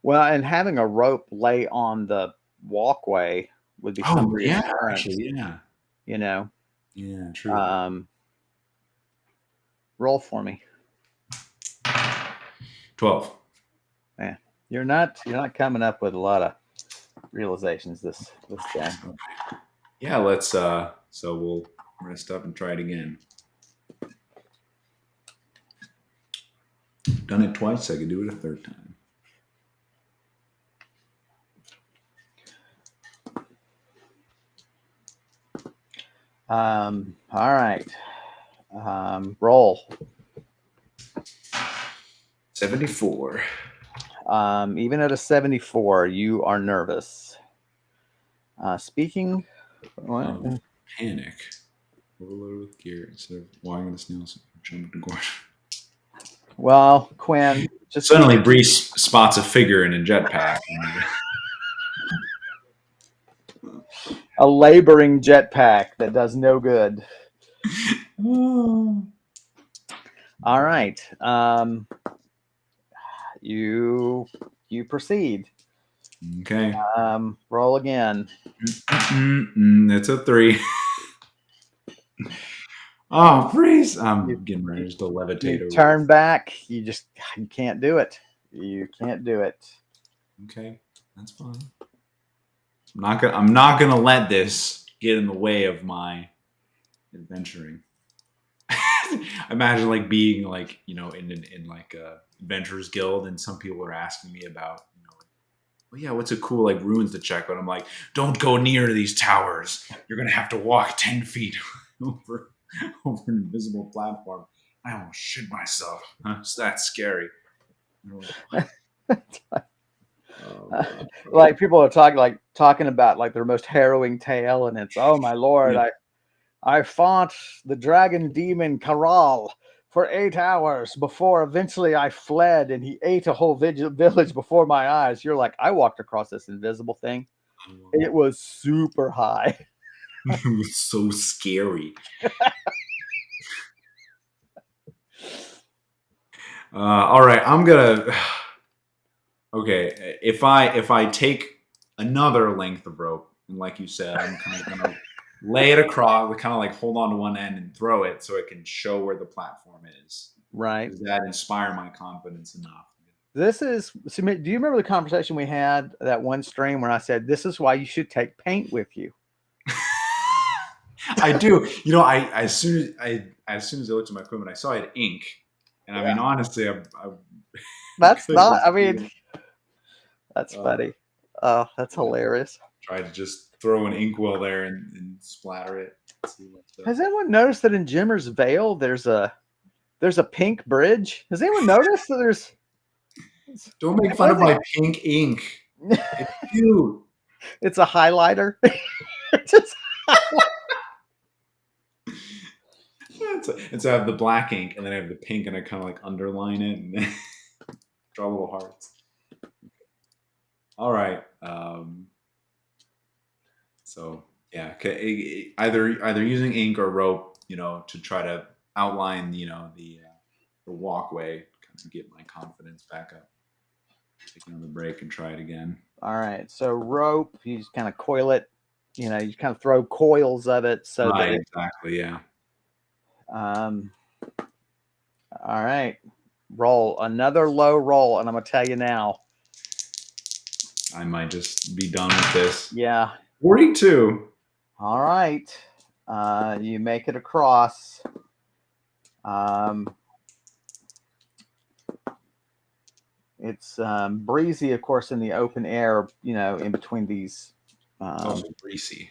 Well, and having a rope lay on the walkway would be some reassurance. Actually, yeah. Yeah, true. Roll for me. 12. Yeah, you're not coming up with a lot of realizations this day. Yeah, let's. So we'll rest up and try it again. Done it twice. I could do it a third time. All right. Roll. 74. Even at a 74, you are nervous. Speaking. Panic. Overload with gear instead of walking the snails. Jump to gorge. Well, Quinn. Just suddenly, Brise spots a figure in a jetpack. A laboring jetpack that does no good. All right. You You proceed. Okay. Roll again. It's a 3. Oh, Brise! I'm You, getting ready you, to just levitate you over turn this. back. You can't do it. You can't do it. Okay, that's fine. I'm not gonna let this get in the way of my adventuring. Imagine like being like in like a adventurers guild, and some people are asking me about well, yeah, what's a cool like ruins to check out? I'm like, don't go near these towers. You're gonna have to walk 10 feet over over an invisible platform. I almost shit myself. That's scary. Oh god. Like people are talking about like their most harrowing tale, and it's, oh my lord, I fought the dragon demon Karal for 8 hours before eventually I fled, and he ate a whole village before my eyes. You're like, I walked across this invisible thing. It was super high. It was so scary. All right, I'm gonna. Okay, if I take another length of rope, and like you said, I'm kind of gonna lay it across, kind of like hold on to one end and throw it so it can show where the platform is. Right. Does that inspire my confidence enough? This is, do you remember the conversation we had that one stream where I said, this is why you should take paint with you? I do. I as soon as I looked at my equipment, I saw I had ink, and I mean honestly, I That's could not, just I mean, that's funny. Oh, that's hilarious. try to just throw an inkwell there and splatter it. See Has anyone noticed that in Jimmer's Vale there's a pink bridge? Has anyone noticed that there's? Don't make fun of my pink ink. It's cute. It's a highlighter. Just And so I have the black ink, and then I have the pink, and I kind of like underline it and draw little hearts. All right. So yeah, either using ink or rope, to try to outline, the walkway, kind of get my confidence back up. Take another break and try it again. all right. So rope, you just kind of coil it. You kind of throw coils of it so Right, that it. Exactly. Yeah. All right. Roll another low roll, and I'm gonna tell you now. I might just be done with this. Yeah. 42. All right. You make it across. It's breezy, of course, in the open air, in between these. It's also greasy.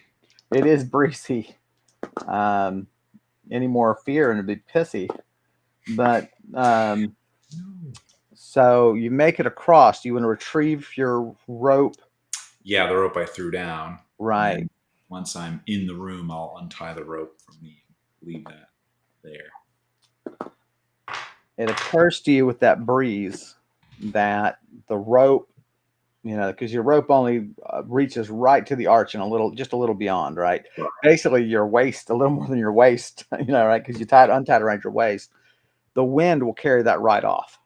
It is breezy. Any more fear and it'd be pissy. But so you make it across. You want to retrieve your rope. Yeah, the rope I threw down. Right. Once I'm in the room, I'll untie the rope from me and leave that there. It occurs to you with that breeze that the rope, because your rope only reaches right to the arch and just a little beyond, right? Basically, your waist, a little more than your waist, right? Because you untied around your waist. The wind will carry that right off.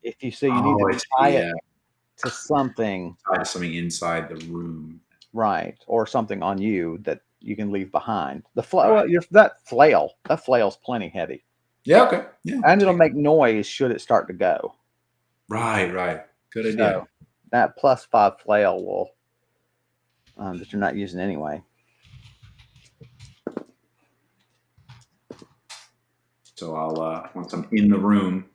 If you see, you need to tie it to something. Tie to something inside the room. Right. Or something on you that you can leave behind. That flail's plenty heavy. Yeah, okay. Yeah. And it'll make noise should it start to go. Right. Good idea. That +5 flail will, that you're not using anyway. So I'll, once I'm in the room,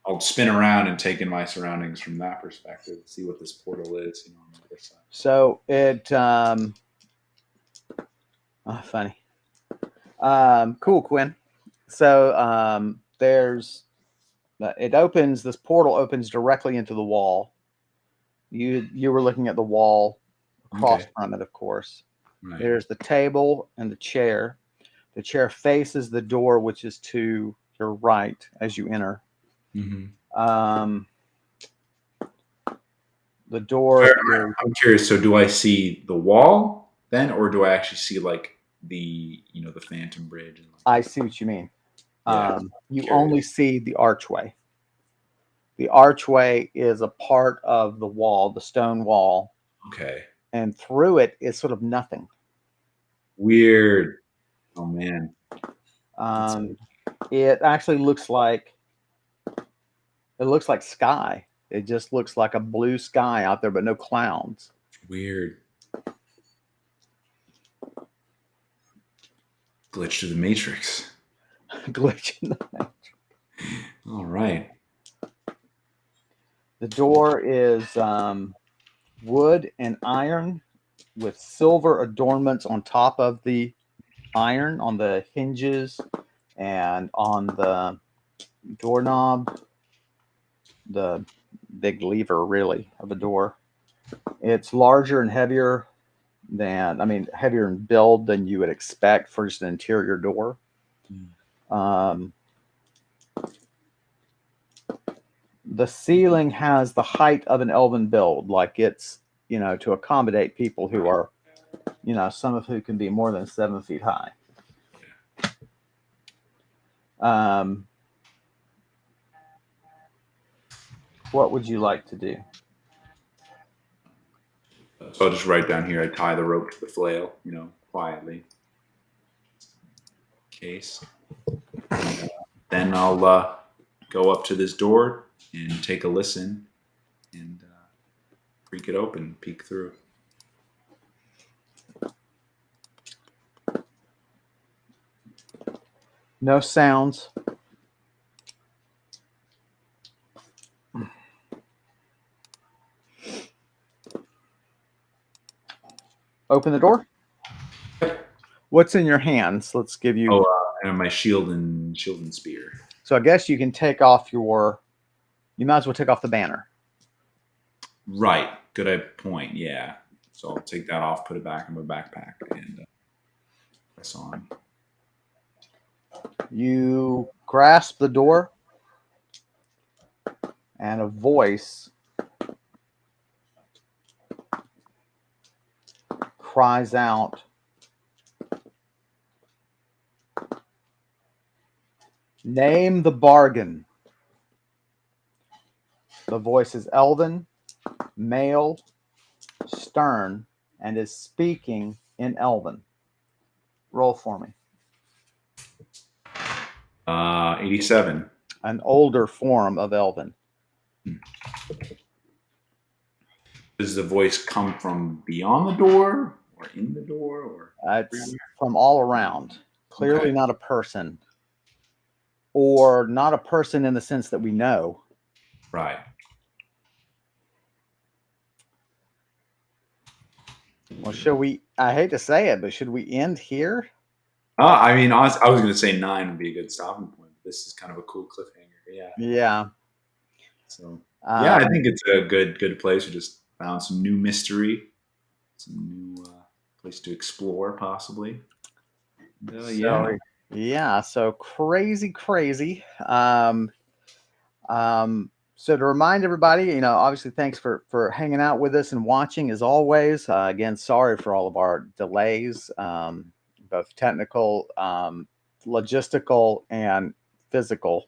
I'll spin around and take in my surroundings from that perspective, see what this portal is, on the other side. So it, funny. Cool, Quinn. So this portal opens directly into the wall. You were looking at the wall across from it, of course. Right. There's the table and the chair. The chair faces the door, which is to your right as you enter. Mm-hmm. The door. I'm curious. So, do I see the wall then, or do I actually see like the the Phantom Bridge? I see what you mean. Yeah, you only see the archway. The archway is a part of the wall, the stone wall, Okay. and through it is sort of nothing. Weird. Oh man. It actually looks like sky. It just looks like a blue sky out there, but no clouds. Weird. Glitch to the Matrix. Glitch in the matrix. All right. The door is wood and iron with silver adornments on top of the iron, on the hinges and on the doorknob, the big lever really of a door. It's larger and heavier heavier in build than you would expect for just an interior door. The ceiling has the height of an elven build, like it's, to accommodate people who are, some of who can be more than 7 feet high. What would you like to do? So I'll just write down here. I tie the rope to the flail, quietly. Case. And, then I'll go up to this door and take a listen and creak it open, peek through. No sounds. Open the door. What's in your hands? Let's give you. And my shield and spear. So I guess you can take off you might as well take off the banner. Right. Good point. Yeah. So I'll take that off, put it back in my backpack, and press on. You grasp the door, and a voice cries out, "Name the bargain." The voice is elven, male, stern, and is speaking in elven. Roll for me. 87. An older form of elven. Does the voice come from beyond the door or in the door? Or it's from all around. Clearly not a person. Or not a person in the sense that we know. Right. Well, I hate to say it, but should we end here? I was going to say 9 would be a good stopping point. This is kind of a cool cliffhanger. Yeah. Yeah. So, I think it's a good place. We just found some new mystery, some new place to explore, possibly. So crazy. So to remind everybody, obviously thanks for hanging out with us and watching as always. Again, sorry for all of our delays, both technical, logistical, and physical.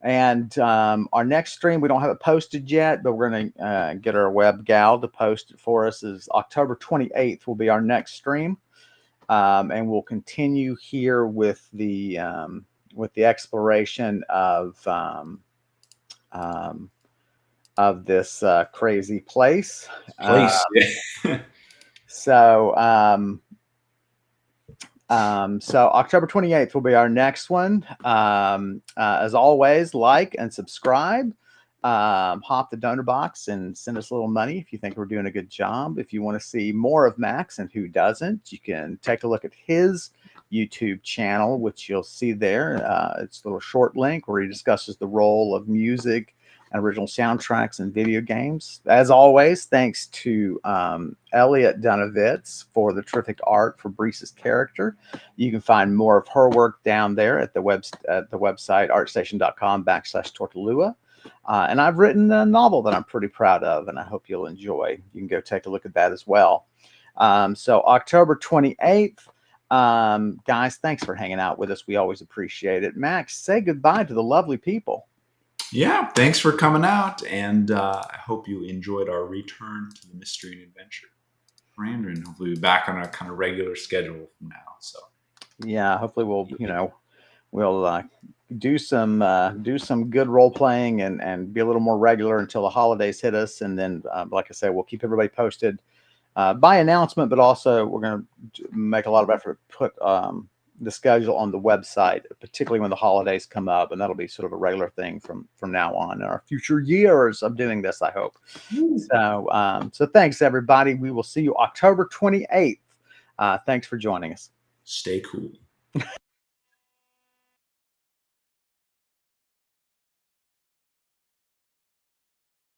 And our next stream, we don't have it posted yet, but we're going to get our web gal to post it for us. Is October 28th will be our next stream. And we'll continue here with the exploration of this crazy place. So October 28th will be our next one. As always, like and subscribe. Hop the donor box and send us a little money if you think we're doing a good job. If you want to see more of Max, and who doesn't, you can take a look at his YouTube channel, which you'll see there. It's a little short link where he discusses the role of music and original soundtracks in video games. As always, thanks to Elliot Dunovitz for the terrific art for Brise's character. You can find more of her work down there at the website artstation.com/Tortolua. And I've written a novel that I'm pretty proud of, and I hope you'll enjoy. You can go take a look at that as well. So October 28th, guys, thanks for hanging out with us. We always appreciate it. Max, say goodbye to the lovely people. Yeah, thanks for coming out, and I hope you enjoyed our return to the mystery and adventure. Karandrin, hopefully be back on a kind of regular schedule from now. So Yeah, hopefully we'll do some good role playing and be a little more regular until the holidays hit us, and then like I said, we'll keep everybody posted by announcement, but also we're going to make a lot of effort to put the schedule on the website, particularly when the holidays come up, and that'll be sort of a regular thing from now on in our future years of doing this, I hope. So thanks everybody. We will see you October 28th. Thanks for joining us. stay cool.